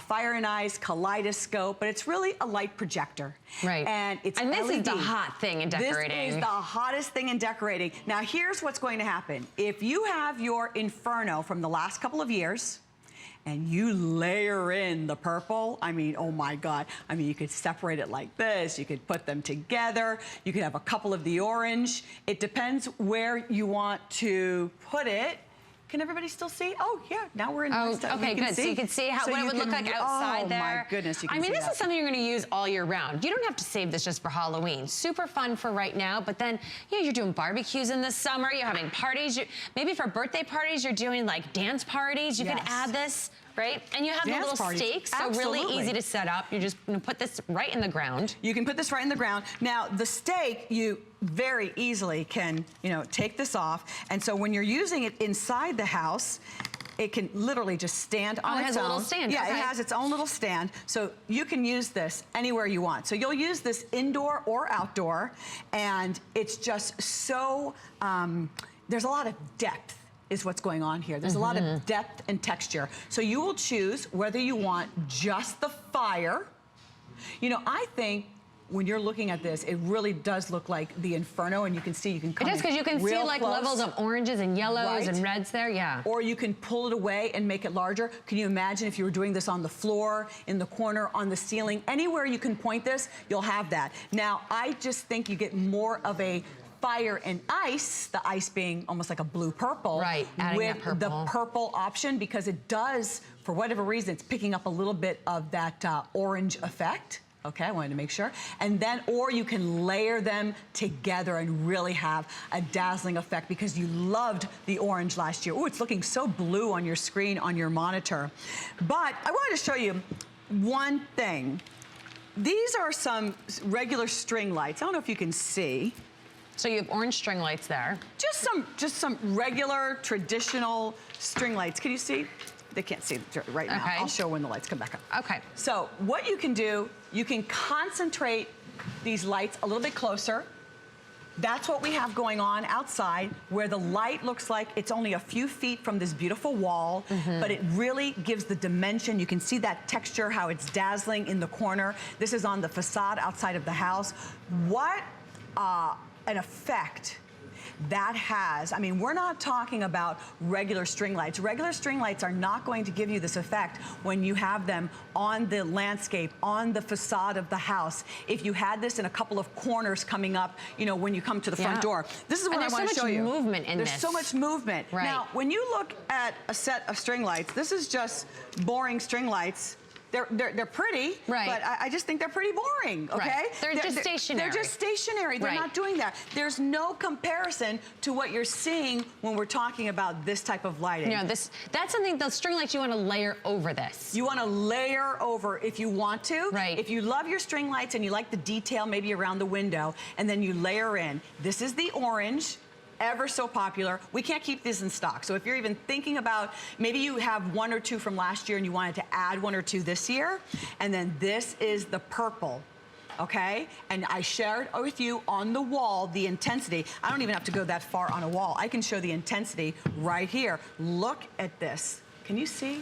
[SPEAKER 3] Fire and ice, kaleidoscope, but it's really a light projector.
[SPEAKER 2] Right.
[SPEAKER 3] And it's
[SPEAKER 2] this
[SPEAKER 3] LED.
[SPEAKER 2] is the hot thing in decorating.
[SPEAKER 3] This is the hottest thing in decorating. Now, here's what's going to happen. If you have your Inferno from the last couple of years, and you layer in the purple, I mean, oh my God. I mean, you could separate it like this. You could put them together. You could have a couple of the orange. It depends where you want to put it. Can everybody still see? Oh, yeah, now we're in.
[SPEAKER 2] Oh, okay, good. So you can see how, what it would look like outside there.
[SPEAKER 3] Oh, my goodness, you can see
[SPEAKER 2] I mean, this
[SPEAKER 3] that.
[SPEAKER 2] is something you're going to use all year round. You don't have to save this just for Halloween. Super fun for right now, but then, you know, you're doing barbecues in the summer, you're having parties, maybe for birthday parties, you're doing like dance parties. You can add this, right? And you have the little stakes, so really easy to set up. You're just going to put this right in the ground.
[SPEAKER 3] You can put this right in the ground. Now, the stake, you very easily can, you know, take this off. And so when you're using it inside the house, it can literally just stand on its own.
[SPEAKER 2] It has a little stand.
[SPEAKER 3] Yeah, it has its own little stand. So you can use this anywhere you want. So you'll use this indoor or outdoor. And it's just so, there's a lot of depth is what's going on here. There's a lot of depth and texture. So you will choose whether you want just the fire. You know, I think when you're looking at this, it really does look like the Inferno, and you can see, you can come
[SPEAKER 2] It does, because you can see like
[SPEAKER 3] close.
[SPEAKER 2] levels of oranges and yellows and reds there, yeah.
[SPEAKER 3] Or you can pull it away and make it larger. Can you imagine if you were doing this on the floor, in the corner, on the ceiling, anywhere you can point this, you'll have that. Now, I just think you get more of a fire and ice, the ice being almost like a blue-purple,
[SPEAKER 2] right, adding
[SPEAKER 3] with
[SPEAKER 2] that purple.
[SPEAKER 3] the purple option, because it does, for whatever reason, it's picking up a little bit of that orange effect. Okay, I wanted to make sure. And then, or you can layer them together and really have a dazzling effect, because you loved the orange last year. Oh, it's looking so blue on your screen, on your monitor. But I wanted to show you one thing. These are some regular string lights. I don't know if you can see.
[SPEAKER 2] So you have orange string lights there.
[SPEAKER 3] Just some regular, traditional string lights. Can you see? They can't see right now.
[SPEAKER 2] Okay.
[SPEAKER 3] I'll show when the lights come back up.
[SPEAKER 2] Okay.
[SPEAKER 3] So what you can do, you can concentrate these lights a little bit closer. That's what we have going on outside, where the light looks like it's only a few feet from this beautiful wall, but it really gives the dimension. You can see that texture, how it's dazzling in the corner. This is on the facade outside of the house. What an effect that has. I mean, we're not talking about regular string lights. Regular string lights are not going to give you this effect when you have them on the landscape, on the facade of the house. If you had this in a couple of corners coming up, you know, when you come to the front door. This is what I want to show you.
[SPEAKER 2] There's so much movement in this.
[SPEAKER 3] There's so much movement.
[SPEAKER 2] Right.
[SPEAKER 3] Now, when you look at a set of string lights, this is just boring string lights. They're pretty,
[SPEAKER 2] right,
[SPEAKER 3] but I just think they're pretty boring, okay?
[SPEAKER 2] Right. They're just stationary.
[SPEAKER 3] They're just stationary. They're not doing that. There's no comparison to what you're seeing when we're talking about this type of lighting.
[SPEAKER 2] You know, that's something, those string lights, you want to layer over this.
[SPEAKER 3] You want to layer over if you want to.
[SPEAKER 2] Right.
[SPEAKER 3] If you love your string lights and you like the detail maybe around the window, and then you layer in. This is the orange. Ever so popular. We can't keep this in stock. So if you're even thinking about, maybe you have one or two from last year and you wanted to add one or two this year, and then this is the purple, okay? And I shared with you on the wall the intensity. I don't even have to go that far on a wall. I can show the intensity right here. Look at this. Can you see?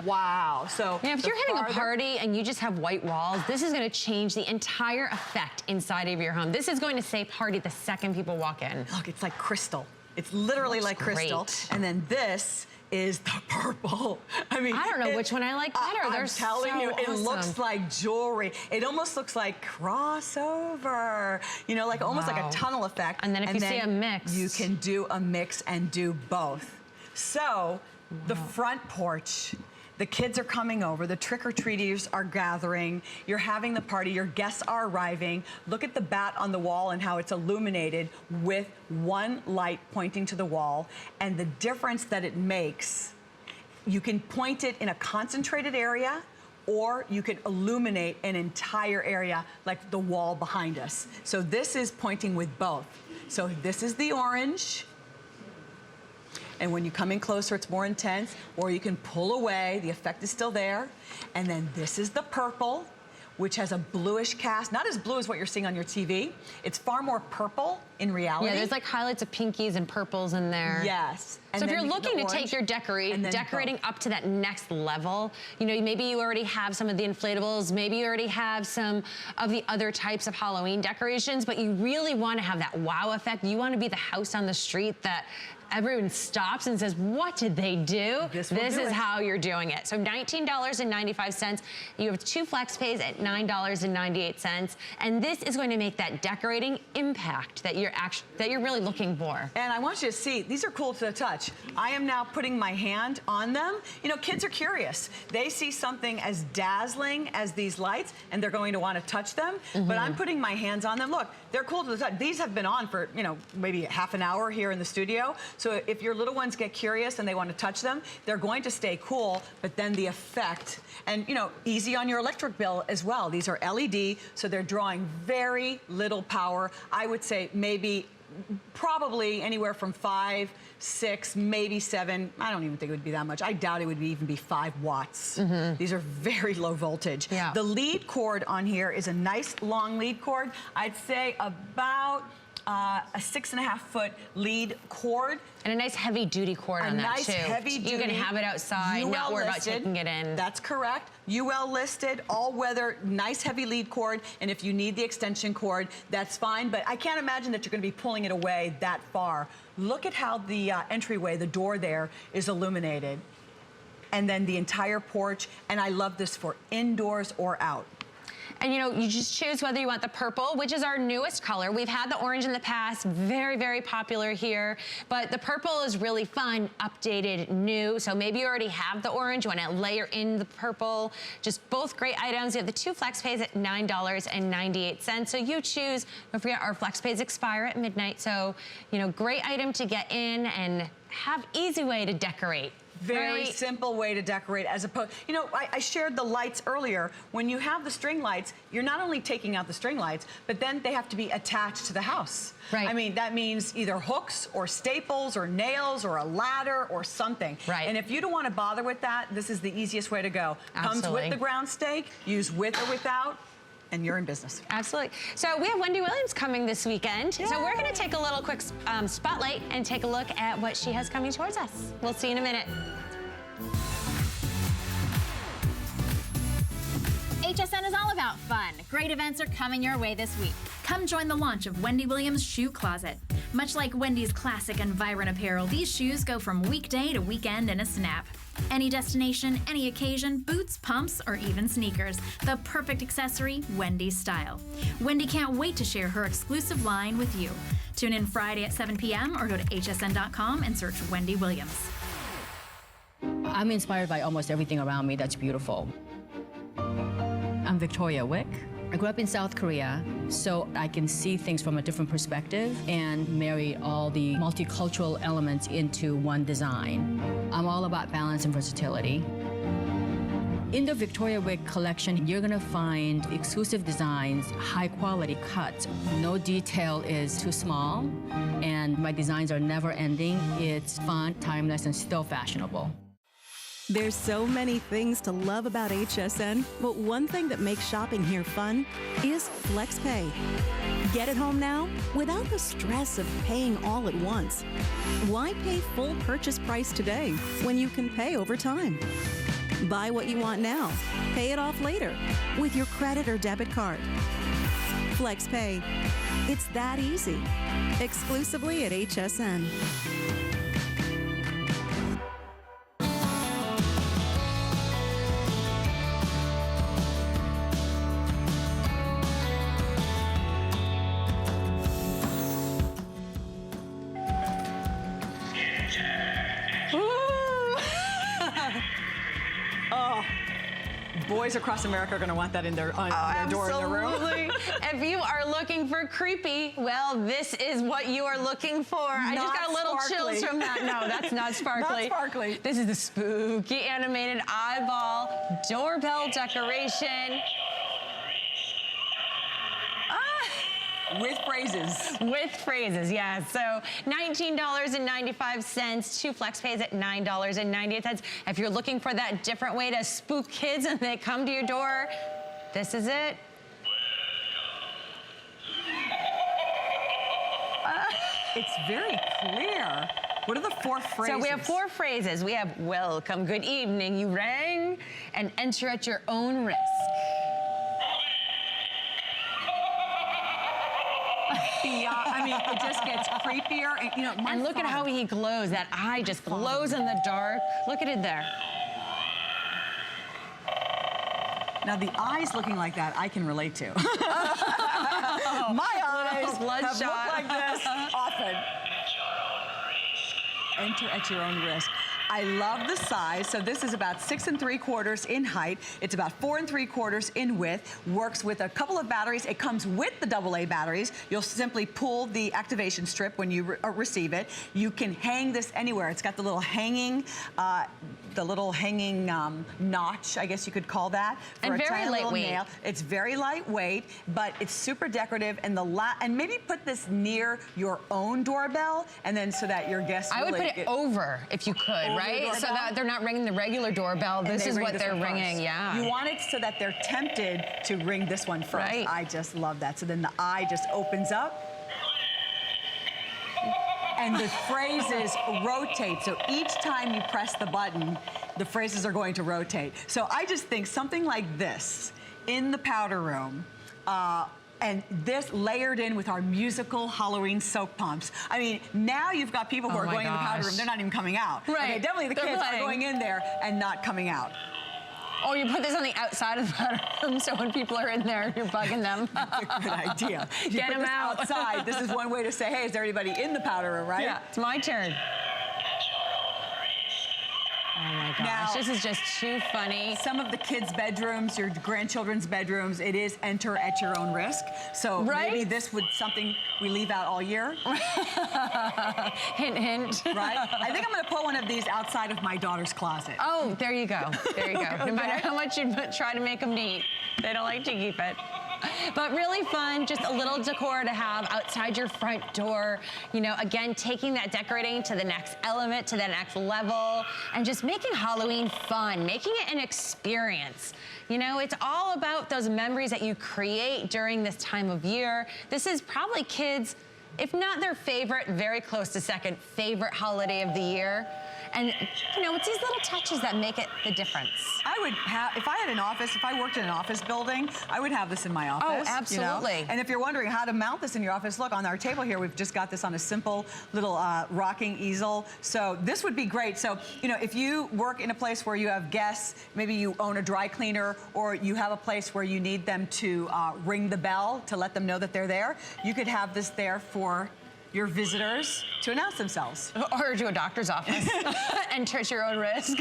[SPEAKER 3] Wow. So
[SPEAKER 2] yeah, if you're having a party and you just have white walls, this is going to change the entire effect inside of your home. This is going to say party the second people walk in.
[SPEAKER 3] Look, it's like crystal. It's literally like crystal. And then this is the purple. I mean,
[SPEAKER 2] I don't know which one I like better.
[SPEAKER 3] I'm telling you,
[SPEAKER 2] awesome.
[SPEAKER 3] It looks like jewelry. It almost looks like crossover. You know, like almost like a tunnel effect.
[SPEAKER 2] And then if you see a mix,
[SPEAKER 3] you can do a mix and do both. So the front porch. The kids are coming over, the trick-or-treaters are gathering, you're having the party, your guests are arriving. Look at the bat on the wall and how it's illuminated with one light pointing to the wall, and the difference that it makes You can point it in a concentrated area, or you can illuminate an entire area like the wall behind us. So this is pointing with both. So this is the orange. And when you come in closer, it's more intense, or you can pull away, the effect is still there. And then this is the purple, which has a bluish cast, not as blue as what you're seeing on your TV. It's far more purple in reality.
[SPEAKER 2] Yeah, there's like highlights of pinkies and purples in there.
[SPEAKER 3] Yes.
[SPEAKER 2] So if you're looking to take your decorating up to that next level, you know, maybe you already have some of the inflatables, maybe you already have some of the other types of Halloween decorations, but you really want to have that wow effect. You want to be the house on the street that everyone stops and says, what did they do? This is how you're doing it. So $19.95. You have 2 flex pays at $9.98. And this is going to make that decorating impact that you're really looking for.
[SPEAKER 3] And I want you to see, these are cool to the touch. I am now putting my hand on them. You know, kids are curious. They see something as dazzling as these lights, and they're going to want to touch them. But I'm putting my hands on them. Look, they're cool to the touch. These have been on for, you know, maybe half an hour here in the studio. So if your little ones get curious and they want to touch them, they're going to stay cool, but then the effect, and you know, easy on your electric bill as well. These are LED, so they're drawing very little power. I would say probably anywhere from 5, 6, maybe 7. I don't even think it would be that much. I doubt it would even be 5 watts. These are very low voltage.
[SPEAKER 2] Yeah.
[SPEAKER 3] The lead cord on here is a nice long lead cord. I'd say about a 6.5-foot lead cord.
[SPEAKER 2] And a nice heavy duty cord on that too.
[SPEAKER 3] A nice heavy duty.
[SPEAKER 2] You can have it outside, not worry about taking it in.
[SPEAKER 3] That's correct. UL listed, all weather, nice heavy lead cord. And if you need the extension cord, that's fine. But I can't imagine that you're going to be pulling it away that far. Look at how the entryway, the door there, is illuminated. And then the entire porch. And I love this for indoors or out.
[SPEAKER 2] And you know, you just choose whether you want the purple, which is our newest color. We've had the orange in the past, very, very popular here. But the purple is really fun, updated, new. So maybe you already have the orange, you want to layer in the purple. Just both great items. You have the 2 flex pays at $9.98. So you choose. Don't forget, our flex pays expire at midnight. So, you know, great item to get in and have easy way to decorate.
[SPEAKER 3] Very simple way to decorate as opposed, you know, I shared the lights earlier. When you have the string lights, you're not only taking out the string lights, but then they have to be attached to the house.
[SPEAKER 2] Right.
[SPEAKER 3] I mean, that means either hooks or staples or nails or a ladder or something.
[SPEAKER 2] Right.
[SPEAKER 3] And if you don't want to bother with that, this is the easiest way to go.
[SPEAKER 2] Absolutely.
[SPEAKER 3] Comes with the ground stake, use with or without, and you're in business.
[SPEAKER 2] Absolutely. So we have Wendy Williams coming this weekend.
[SPEAKER 3] Yay.
[SPEAKER 2] So we're going to take a little quick spotlight and take a look at what she has coming towards us. We'll see you in a minute.
[SPEAKER 9] HSN is all about fun. Great events are coming your way this week. Come join the launch of Wendy Williams Shoe Closet. Much like Wendy's classic and vibrant apparel, these shoes go from weekday to weekend in a snap. Any destination, any occasion, boots, pumps, or even sneakers. The perfect accessory, Wendy's style. Wendy can't wait to share her exclusive line with you. Tune in Friday at 7 p.m. or go to hsn.com and search Wendy Williams.
[SPEAKER 10] I'm inspired by almost everything around me that's beautiful. I'm Victoria Wick. I grew up in South Korea, so I can see things from a different perspective and marry all the multicultural elements into one design. I'm all about balance and versatility. In the Victoria Wick collection, you're gonna find exclusive designs, high quality cuts. No detail is too small, and my designs are never ending. It's fun, timeless, and still fashionable.
[SPEAKER 8] There's so many things to love about HSN, but one thing that makes shopping here fun is FlexPay. Get it home now without the stress of paying all at once. Why pay full purchase price today when you can pay over time? Buy what you want now, pay it off later with your credit or debit card. FlexPay. It's that easy. Exclusively at HSN.
[SPEAKER 3] boys across America are going to want that in their, on their door in their room.
[SPEAKER 2] Absolutely. If you are looking for creepy, well, this is what you are looking for. I just got a little
[SPEAKER 3] sparkly.
[SPEAKER 2] chills from that. No, that's not sparkly.
[SPEAKER 3] Not sparkly.
[SPEAKER 2] This is the spooky animated eyeball doorbell decoration.
[SPEAKER 3] With phrases.
[SPEAKER 2] With phrases, yeah. So $19.95, 2 flex pays at $9.98. If you're looking for that different way to spook kids and they come to your door, this is it.
[SPEAKER 3] It's very clear. What are the 4 phrases?
[SPEAKER 2] So we have 4 phrases. We have welcome, good evening, you rang, and enter at your own risk.
[SPEAKER 3] I mean, it just gets creepier. And, you know,
[SPEAKER 2] and look at how he glows. That eye just glows in the dark. Look at it there.
[SPEAKER 3] Now, the eyes looking like that, I can relate to. My eyes have looked like this often. Enter at your own risk. I love the size. So this is about 6 3/4 in height. It's about 4 3/4 in width. Works with a couple of batteries. It comes with the AA batteries. You'll simply pull the activation strip when you receive it. You can hang this anywhere. It's got the little hanging, notch, I guess you could call that. For
[SPEAKER 2] And
[SPEAKER 3] a
[SPEAKER 2] very
[SPEAKER 3] tiny little
[SPEAKER 2] lightweight.
[SPEAKER 3] nail. It's very lightweight, but it's super decorative. And and maybe put this near your own doorbell, and then so that your guests.
[SPEAKER 2] I would put it over if you could, right? So that they're not ringing the regular doorbell. This is what they're ringing, yeah.
[SPEAKER 3] You want it so that they're tempted to ring this one first.
[SPEAKER 2] Right.
[SPEAKER 3] I just love that. So then the eye just opens up. And the phrases rotate. So each time you press the button, the phrases are going to rotate. So I just think something like this in the powder room, and this layered in with our musical Halloween soap pumps. I mean, now you've got people who are going in the powder room, they're not even coming out.
[SPEAKER 2] Right.
[SPEAKER 3] Okay, definitely the
[SPEAKER 2] They're
[SPEAKER 3] kids
[SPEAKER 2] playing.
[SPEAKER 3] are going in there and not coming out.
[SPEAKER 2] Or you put this on the outside of the powder room, so when people are in there, you're bugging them.
[SPEAKER 3] That's a good idea. You
[SPEAKER 2] Get
[SPEAKER 3] put
[SPEAKER 2] them
[SPEAKER 3] this
[SPEAKER 2] out.
[SPEAKER 3] outside. This is one way to say, hey, is there anybody in the powder room, right?
[SPEAKER 2] Yeah, it's my turn. Oh my gosh,
[SPEAKER 3] Now,
[SPEAKER 2] this is just too funny.
[SPEAKER 3] Some of the kids' bedrooms, your grandchildren's bedrooms, it is enter at your own risk. So maybe this would something we leave out all year.
[SPEAKER 2] Hint, hint.
[SPEAKER 3] Right? I think I'm going to put one of these outside of my daughter's closet.
[SPEAKER 2] Oh, there you go. There you go. No matter how much you try to make them neat, they don't like to keep it. But really fun, just a little decor to have outside your front door. You know, again, taking that decorating to the next element, to the next level, and just making Halloween fun, making it an experience. You know, it's all about those memories that you create during this time of year. This is probably kids', if not their favorite, very close to second favorite holiday of the year. And, you know, it's these little touches that make it the difference.
[SPEAKER 3] I would have, if I had an office, if I worked in an office building, I would have this in my office.
[SPEAKER 2] Oh, absolutely.
[SPEAKER 3] You know? And if you're wondering how to mount this in your office, look, on our table here, we've just got this on a simple little rocking easel. So this would be great. So, you know, if you work in a place where you have guests, maybe you own a dry cleaner, or you have a place where you need them to ring the bell to let them know that they're there, you could have this there for your visitors to announce themselves.
[SPEAKER 2] Or to a doctor's office. Enter at your own risk.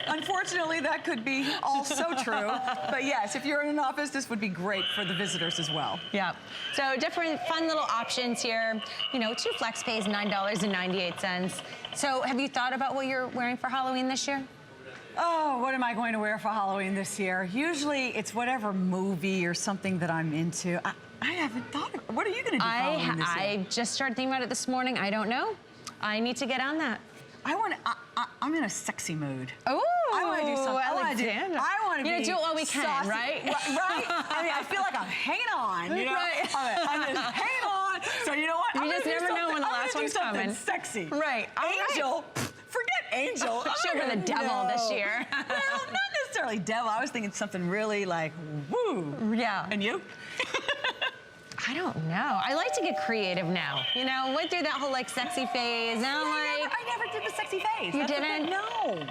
[SPEAKER 3] Unfortunately, that could be also true. But yes, if you're in an office, this would be great for the visitors as well.
[SPEAKER 2] Yeah. So different fun little options here. You know, 2 flex pays, $9.98. So have you thought about what you're wearing for Halloween this year?
[SPEAKER 3] Oh, what am I going to wear for Halloween this year? Usually it's whatever movie or something that I'm into. I haven't thought of it. What are you going to do for Halloween this year?
[SPEAKER 2] I just started thinking about it this morning. I don't know. I need to get on that.
[SPEAKER 3] I'm in a sexy mood.
[SPEAKER 2] Oh,
[SPEAKER 3] I want to do something.
[SPEAKER 2] Alexandra.
[SPEAKER 3] I want to be.
[SPEAKER 2] You know, do it while we can,
[SPEAKER 3] saucy,
[SPEAKER 2] right?
[SPEAKER 3] Right? I mean, I feel like I'm hanging on. You know?
[SPEAKER 2] Right.
[SPEAKER 3] I'm just hanging on. So you know what?
[SPEAKER 2] You
[SPEAKER 3] I'm
[SPEAKER 2] just
[SPEAKER 3] gonna do
[SPEAKER 2] never know
[SPEAKER 3] something-
[SPEAKER 2] when the
[SPEAKER 3] I'm
[SPEAKER 2] last
[SPEAKER 3] gonna
[SPEAKER 2] one's
[SPEAKER 3] do something
[SPEAKER 2] coming.
[SPEAKER 3] Sexy.
[SPEAKER 2] Right. All right.
[SPEAKER 3] Angel. Forget Angel.
[SPEAKER 2] Should've been the devil this year.
[SPEAKER 3] Well, not necessarily devil. I was thinking something really like woo.
[SPEAKER 2] Yeah.
[SPEAKER 3] And you?
[SPEAKER 2] I don't know. I like to get creative now. You know, went through that whole like sexy phase. Now I'm like,
[SPEAKER 3] I never did the sexy phase.
[SPEAKER 2] You
[SPEAKER 3] That's the
[SPEAKER 2] didn't?
[SPEAKER 3] thing. No.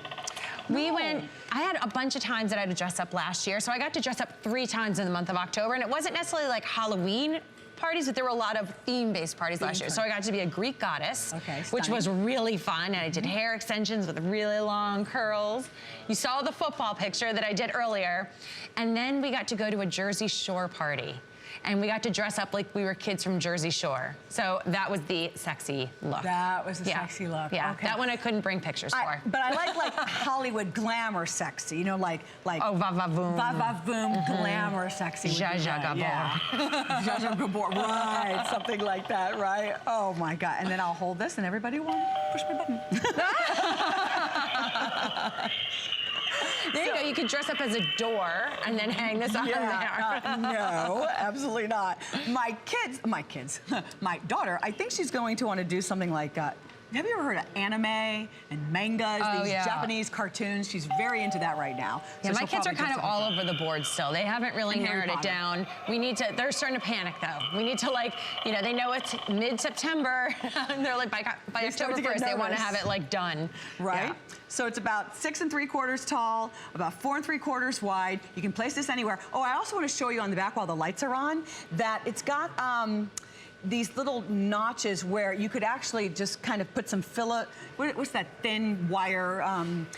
[SPEAKER 2] we went, I had a bunch of times that I had to dress up last year. So I got to dress up 3 times in the month of October. And it wasn't necessarily like Halloween parties, but there were a lot of theme-based parties last year. So I got to be a Greek goddess, which was really fun. And I did hair extensions with really long curls. You saw the football picture that I did earlier. And then we got to go to a Jersey Shore party. And we got to dress up like we were kids from Jersey Shore. So that was the sexy look.
[SPEAKER 3] That was the sexy look.
[SPEAKER 2] Yeah,
[SPEAKER 3] okay.
[SPEAKER 2] that one I couldn't bring pictures for.
[SPEAKER 3] But I like Hollywood glamour sexy, you know, like
[SPEAKER 2] oh, va-va-voom.
[SPEAKER 3] Va-va-voom glamour sexy.
[SPEAKER 2] Zsa Zsa Gabor.
[SPEAKER 3] Yeah. Zsa Zsa Gabor, right, something like that, right? Oh my God, and then I'll hold this and everybody will push my button.
[SPEAKER 2] There you go. You could dress up as a door and then hang this on there.
[SPEAKER 3] No, absolutely not. My daughter, I think she's going to want to do something like, have you ever heard of anime and mangas, these Japanese cartoons? She's very into that right now.
[SPEAKER 2] Yeah,
[SPEAKER 3] So
[SPEAKER 2] my kids are kind of all over the board still. They haven't really
[SPEAKER 3] And Harry
[SPEAKER 2] narrowed it
[SPEAKER 3] Potter.
[SPEAKER 2] down. We need to, they're starting to panic though. We need to they know it's mid-September. And they're like, by
[SPEAKER 3] start
[SPEAKER 2] October
[SPEAKER 3] to get
[SPEAKER 2] 1st, they want to
[SPEAKER 3] nervous.
[SPEAKER 2] have it like done.
[SPEAKER 3] Right?
[SPEAKER 2] Yeah.
[SPEAKER 3] So it's about 6 3/4 tall, about 4 3/4 wide. You can place this anywhere. Oh, I also want to show you on the back while the lights are on that it's got these little notches where you could actually just kind of put some what's that thin wire?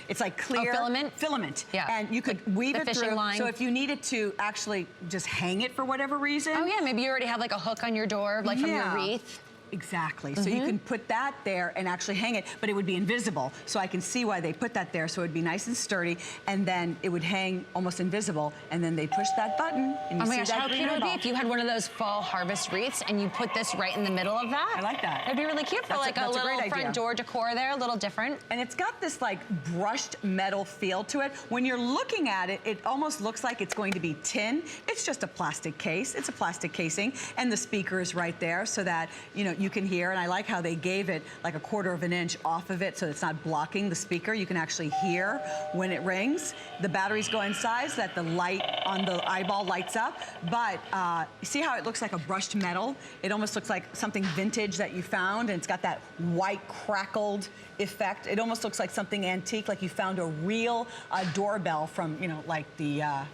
[SPEAKER 3] It's like clear.
[SPEAKER 2] Oh, filament?
[SPEAKER 3] Filament.
[SPEAKER 2] Yeah.
[SPEAKER 3] And you could weave
[SPEAKER 2] the
[SPEAKER 3] it
[SPEAKER 2] fishing
[SPEAKER 3] through.
[SPEAKER 2] line.
[SPEAKER 3] So if you needed to actually just hang it for whatever reason.
[SPEAKER 2] Oh yeah, maybe you already have like a hook on your door, like from your wreath.
[SPEAKER 3] Exactly. So you can put that there and actually hang it, but it would be invisible. So I can see why they put that there. So it would be nice and sturdy, and then it would hang almost invisible. And then they push that button, and you
[SPEAKER 2] Oh my
[SPEAKER 3] see
[SPEAKER 2] gosh,
[SPEAKER 3] that
[SPEAKER 2] how
[SPEAKER 3] green
[SPEAKER 2] cute it would be
[SPEAKER 3] eyeball.
[SPEAKER 2] if you had one of those fall harvest wreaths and you put this right in the middle of that.
[SPEAKER 3] I like that.
[SPEAKER 2] It'd be really cute for like a
[SPEAKER 3] that's a
[SPEAKER 2] little
[SPEAKER 3] great
[SPEAKER 2] front
[SPEAKER 3] idea.
[SPEAKER 2] door decor there, a little different.
[SPEAKER 3] And it's got this like brushed metal feel to it. When you're looking at it, it almost looks like it's going to be tin. It's just a plastic case. It's a plastic casing, and the speaker is right there so that you can hear. And I like how they gave it like a 1/4 of an inch off of it so it's not blocking the speaker. You can actually hear when it rings. The batteries go inside so that the light on the eyeball lights up. But see how it looks like a brushed metal? It almost looks like something vintage that you found, and it's got that white crackled effect. It almost looks like something antique, like you found a real doorbell from, like the I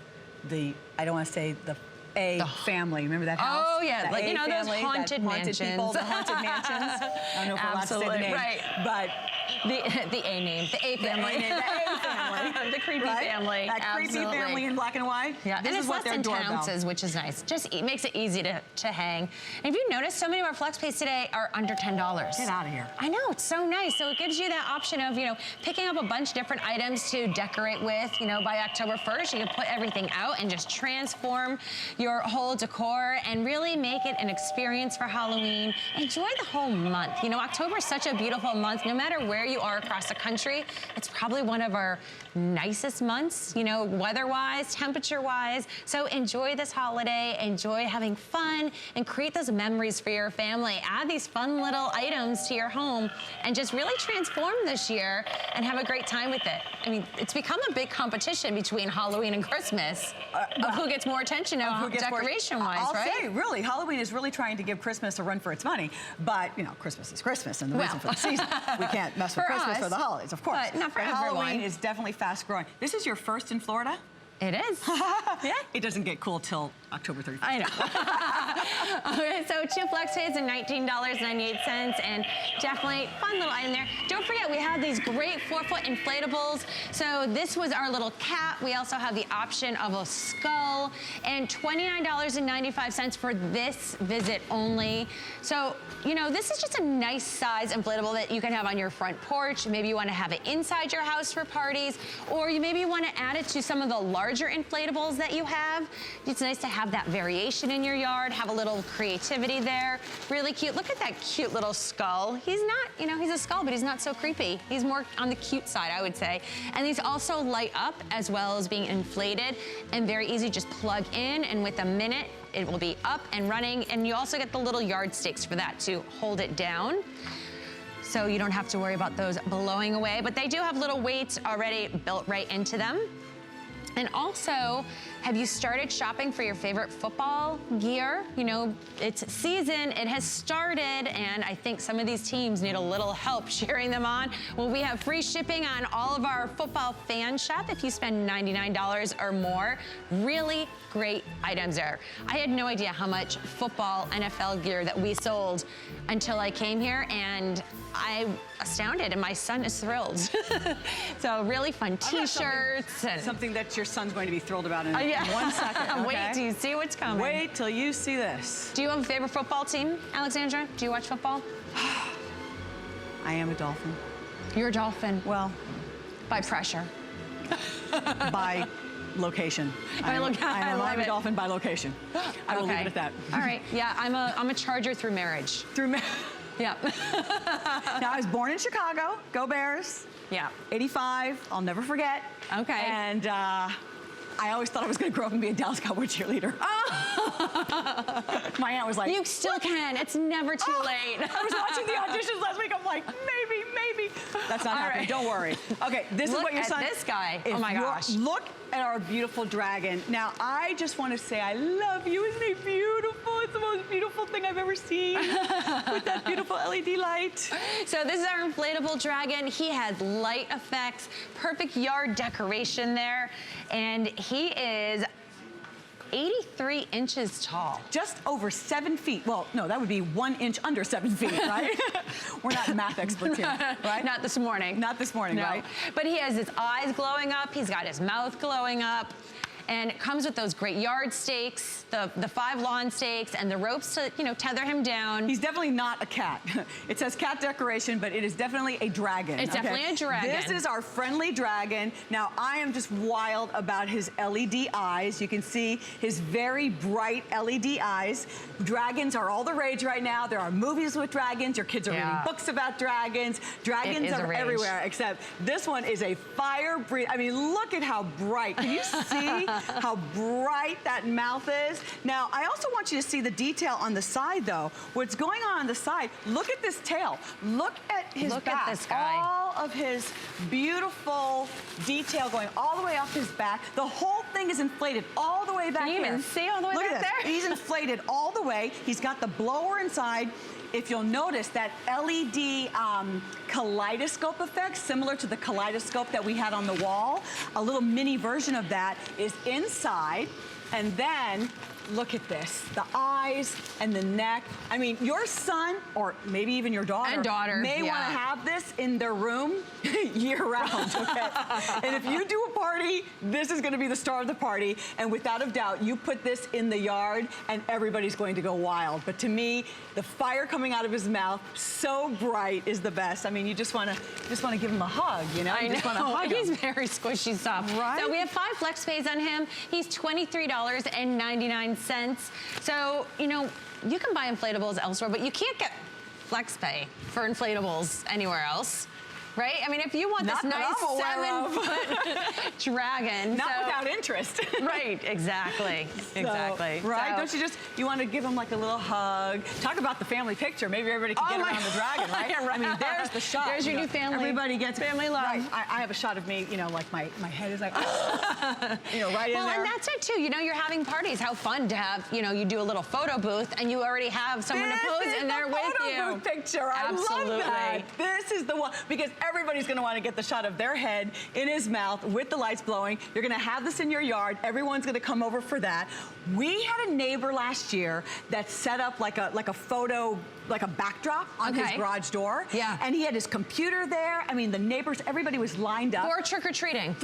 [SPEAKER 3] don't want to say the family. Remember that house?
[SPEAKER 2] Oh yeah,
[SPEAKER 3] The
[SPEAKER 2] like
[SPEAKER 3] A
[SPEAKER 2] those
[SPEAKER 3] family, that
[SPEAKER 2] haunted mansions.
[SPEAKER 3] people, the haunted mansions. I don't know if we're allowed to say the
[SPEAKER 2] Absolutely,
[SPEAKER 3] name,
[SPEAKER 2] right.
[SPEAKER 3] but
[SPEAKER 2] The A name, the A family.
[SPEAKER 3] The A family.
[SPEAKER 2] The creepy
[SPEAKER 3] Right?
[SPEAKER 2] family.
[SPEAKER 3] That creepy
[SPEAKER 2] Absolutely.
[SPEAKER 3] family in black and white.
[SPEAKER 2] Yeah,
[SPEAKER 3] This
[SPEAKER 2] and
[SPEAKER 3] is
[SPEAKER 2] it's
[SPEAKER 3] what
[SPEAKER 2] less
[SPEAKER 3] their
[SPEAKER 2] than 10
[SPEAKER 3] doorbell.
[SPEAKER 2] ounces, which is nice. Just makes it easy to hang. And if you notice, so many of our flex pays today are under $10.
[SPEAKER 3] Get out of here.
[SPEAKER 2] I know, it's so nice. So it gives you that option of, picking up a bunch of different items to decorate with. By October 1st, you can put everything out and just transform your whole decor and really make it an experience for Halloween. Enjoy the whole month. October is such a beautiful month. No matter where you are across the country, it's probably one of our nicest months, weather-wise, temperature-wise. So enjoy this holiday, enjoy having fun, and create those memories for your family. Add these fun little items to your home and just really transform this year and have a great time with it. I mean, it's become a big competition between Halloween and Christmas of who gets more attention decoration-wise,
[SPEAKER 3] I'll
[SPEAKER 2] right?
[SPEAKER 3] say, really, Halloween is really trying to give Christmas a run for its money. But, Christmas is Christmas, and the reason for the season. We can't mess with
[SPEAKER 2] For
[SPEAKER 3] Christmas
[SPEAKER 2] us,
[SPEAKER 3] for the holidays, of course.
[SPEAKER 2] but not for
[SPEAKER 3] Halloween
[SPEAKER 2] everyone.
[SPEAKER 3] is definitely fast growing. This is your first in Florida?
[SPEAKER 2] It is. Yeah.
[SPEAKER 3] It doesn't get cool till October 31st.
[SPEAKER 2] I know. Okay, so 2 flex pays and $19.98, and definitely fun little item there. Don't forget, we have these great 4-foot inflatables. So this was our little cat. We also have the option of a skull, and $29.95 for this visit only. So, this is just a nice size inflatable that you can have on your front porch. Maybe you want to have it inside your house for parties, or you maybe want to add it to some of the larger inflatables that you have. It's nice to have that variation in your yard, have a little creativity there. Really cute. Look at that cute little skull. He's not, he's a skull, but he's not so creepy. He's more on the cute side, I would say. And these also light up as well as being inflated and very easy. Just plug in, and with a minute, it will be up and running. And you also get the little yardsticks for that to hold it down, so you don't have to worry about those blowing away. But they do have little weights already built right into them. And also, Have you started shopping for your favorite football gear? You know, it's season, it has started, and I think some of these teams need a little help cheering them on. Well, we have free shipping on all of our football fan shop if you spend $99 or more. Really great items there. I had no idea how much football NFL gear that we sold until I came here, and I'm astounded, and my son is thrilled. So really fun T-shirts.
[SPEAKER 3] Something that your son's going to be thrilled about in 1 second. Okay?
[SPEAKER 2] Wait till you see what's coming.
[SPEAKER 3] Wait till you see this.
[SPEAKER 2] Do you have a favorite football team, Alexandra? Do you watch football?
[SPEAKER 3] I am a Dolphin.
[SPEAKER 2] You're a Dolphin.
[SPEAKER 3] Well,
[SPEAKER 2] by pressure.
[SPEAKER 3] By location.
[SPEAKER 2] I love
[SPEAKER 3] I'm a
[SPEAKER 2] it.
[SPEAKER 3] Dolphin by location. I will leave it at that.
[SPEAKER 2] All right. Yeah, I'm a Charger through marriage.
[SPEAKER 3] Through marriage.
[SPEAKER 2] Yeah.
[SPEAKER 3] Now, I was born in Chicago. Go Bears.
[SPEAKER 2] Yeah.
[SPEAKER 3] 85. I'll never forget.
[SPEAKER 2] Okay.
[SPEAKER 3] And I always thought I was going to grow up and be a Dallas Cowboy cheerleader. Oh. My aunt was like,
[SPEAKER 2] you still can. It's never too late.
[SPEAKER 3] I was watching the auditions last week. I'm like, maybe. That's not happening.
[SPEAKER 2] Right.
[SPEAKER 3] Don't worry. Okay, this is what your son.
[SPEAKER 2] Look at this guy. Oh my gosh.
[SPEAKER 3] Look at our beautiful dragon. Now, I just want to say I love you. Isn't he beautiful? It's the most beautiful thing I've ever seen with that beautiful LED light.
[SPEAKER 2] So this is our inflatable dragon. He has light effects, perfect yard decoration there, and he is 83 inches tall.
[SPEAKER 3] Just over 7 feet. Well, no, that would be 1 inch under 7 feet, right? We're not math experts here, right?
[SPEAKER 2] Not this morning.
[SPEAKER 3] Not this morning,
[SPEAKER 2] no.
[SPEAKER 3] right?
[SPEAKER 2] But he has his eyes glowing up. He's got his mouth glowing up. And it comes with those great yard stakes, the 5 lawn stakes, and the ropes to, you know, tether him down.
[SPEAKER 3] He's definitely not a cat. It says cat decoration, but it is definitely a dragon.
[SPEAKER 2] It's definitely a dragon.
[SPEAKER 3] This is our friendly dragon. Now, I am just wild about his LED eyes. You can see his very bright LED eyes. Dragons are all the rage right now. There are movies with dragons. Your kids are reading books about dragons. Dragons are everywhere, except this one is a fire breathing. I mean, look at how bright. Can you see how bright that mouth is? Now, I also want you to see the detail on the side, though. What's going on the side, look at this tail. Look at his back.
[SPEAKER 2] Look at this guy.
[SPEAKER 3] All of his beautiful detail going all the way up his back. The whole thing is inflated all the way back here.
[SPEAKER 2] Can you even see all the way back there?
[SPEAKER 3] He's inflated all the way. He's got the blower inside. If you'll notice that LED kaleidoscope effect, similar to the kaleidoscope that we had on the wall, a little mini version of that is inside. And then, look at this, the eyes and the neck. I mean, your son, or maybe even your daughter, may want to have this in their room year-round, okay? And if you do a party, this is going to be the star of the party. And without a doubt, you put this in the yard, and everybody's going to go wild. But to me, the fire coming out of his mouth, so bright, is the best. I mean, you just want to give him a hug, you know?
[SPEAKER 2] I know.
[SPEAKER 3] Just want to hug him.
[SPEAKER 2] He's very squishy soft.
[SPEAKER 3] Right?
[SPEAKER 2] So we have 5 flex pays on him. He's $23.99. So, you know, you can buy inflatables elsewhere, but you can't get flex pay for inflatables anywhere else. Right? I mean, if you want this nice 7-foot dragon.
[SPEAKER 3] Not without interest.
[SPEAKER 2] Right, exactly. Exactly.
[SPEAKER 3] Right? Don't you want to give him like a little hug? Talk about the family picture. Maybe everybody can get around the dragon, right? I mean, there's the shot.
[SPEAKER 2] There's your new family.
[SPEAKER 3] Everybody gets
[SPEAKER 2] family love.
[SPEAKER 3] Right. I have a shot of me, you know, like my head is like, you know, right in there.
[SPEAKER 2] Well, and that's it too. You know, you're having parties. How fun to have, you know, you do a little photo booth and you already have someone to pose in there with you.
[SPEAKER 3] Photo booth picture. I love that. This is the one, because everybody's going to want to get the shot of their head in his mouth with the lights blowing. You're going to have this in your yard. Everyone's going to come over for that. We had a neighbor last year that set up like a photo, like a backdrop on his garage door.
[SPEAKER 2] Yeah.
[SPEAKER 3] And he had his computer there. I mean, the neighbors, everybody was lined up.
[SPEAKER 2] For trick-or-treating?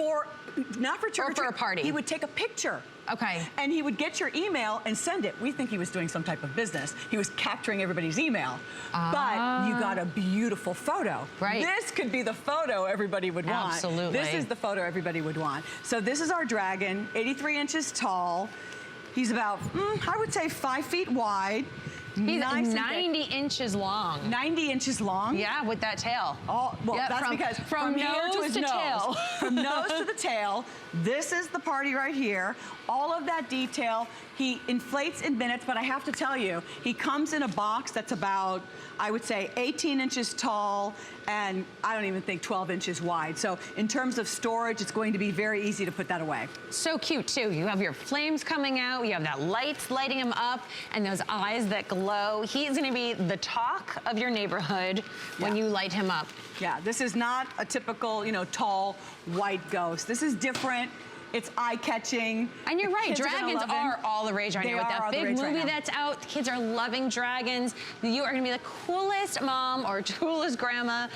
[SPEAKER 3] Not for trick-or-treating.
[SPEAKER 2] Or for a party?
[SPEAKER 3] He would take a picture.
[SPEAKER 2] Okay.
[SPEAKER 3] And he would get your email and send it. We think he was doing some type of business. He was capturing everybody's email. But you got a beautiful photo.
[SPEAKER 2] Right.
[SPEAKER 3] This could be the photo everybody would want.
[SPEAKER 2] Absolutely.
[SPEAKER 3] This is the photo everybody would want. So this is our dragon, 83 inches tall. He's about, I would say 5 feet wide.
[SPEAKER 2] He's 90 inches long.
[SPEAKER 3] 90 inches long?
[SPEAKER 2] Yeah, with that tail.
[SPEAKER 3] Oh, well, that's because from
[SPEAKER 2] nose
[SPEAKER 3] here to his
[SPEAKER 2] to
[SPEAKER 3] nose,
[SPEAKER 2] tail.
[SPEAKER 3] from nose to the tail, this is the party right here. All of that detail. He inflates in minutes, but I have to tell you, he comes in a box that's about, I would say, 18 inches tall, and I don't even think 12 inches wide. So in terms of storage, it's going to be very easy to put that away.
[SPEAKER 2] So cute, too. You have your flames coming out, you have that lights lighting him up, and those eyes that glow. He's gonna be the talk of your neighborhood when you light him up.
[SPEAKER 3] Yeah, this is not a typical, you know, tall, white ghost. This is different. It's eye-catching.
[SPEAKER 2] And you're right,
[SPEAKER 3] Kids
[SPEAKER 2] dragons are all the rage right now. With that big movie that's out, kids are loving dragons. You are gonna be the coolest mom or coolest grandma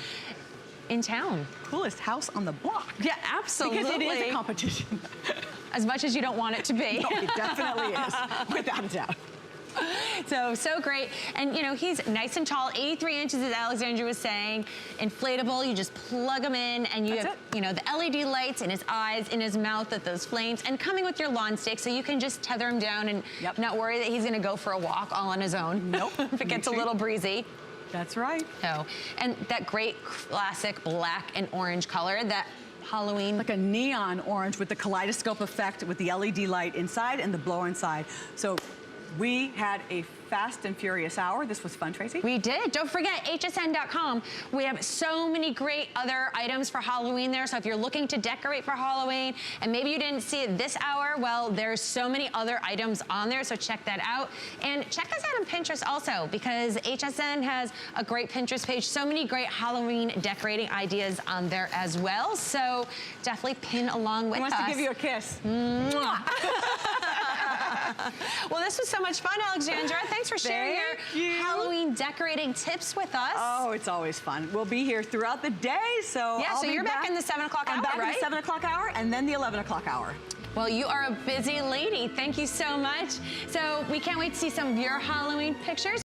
[SPEAKER 2] in town.
[SPEAKER 3] Coolest house on the block.
[SPEAKER 2] Yeah, absolutely.
[SPEAKER 3] Because it is a competition.
[SPEAKER 2] As much as you don't want it to be.
[SPEAKER 3] No, it definitely is, without a doubt.
[SPEAKER 2] So great. And, you know, he's nice and tall, 83 inches, as Alexandra was saying. Inflatable, you just plug him in, and you have, you know, the LED lights in his eyes, in his mouth with those flames, and coming with your lawn stick, so you can just tether him down and not worry that he's going to go for a walk all on his own.
[SPEAKER 3] Nope.
[SPEAKER 2] If it gets a little breezy.
[SPEAKER 3] That's right.
[SPEAKER 2] So, and that great classic black and orange color, that Halloween.
[SPEAKER 3] Like a neon orange with the kaleidoscope effect with the LED light inside and the blower inside. So we had a fast and furious hour. This was fun, Tracy.
[SPEAKER 2] We did. Don't forget, hsn.com. We have so many great other items for Halloween there. So if you're looking to decorate for Halloween and maybe you didn't see it this hour, well, there's so many other items on there. So check that out. And check us out on Pinterest also, because HSN has a great Pinterest page. So many great Halloween decorating ideas on there as well. So definitely pin along with us.
[SPEAKER 3] He wants to give you a kiss.
[SPEAKER 2] Well, this was so much fun, Alexandra. Thanks for sharing your Halloween decorating tips with us.
[SPEAKER 3] Oh, it's always fun. We'll be here throughout the day, so
[SPEAKER 2] yeah, so you're back in the 7 o'clock hour,
[SPEAKER 3] I'm back in
[SPEAKER 2] right?
[SPEAKER 3] the 7 o'clock hour and then the 11 o'clock hour.
[SPEAKER 2] Well, you are a busy lady. Thank you so much. So we can't wait to see some of your Halloween pictures.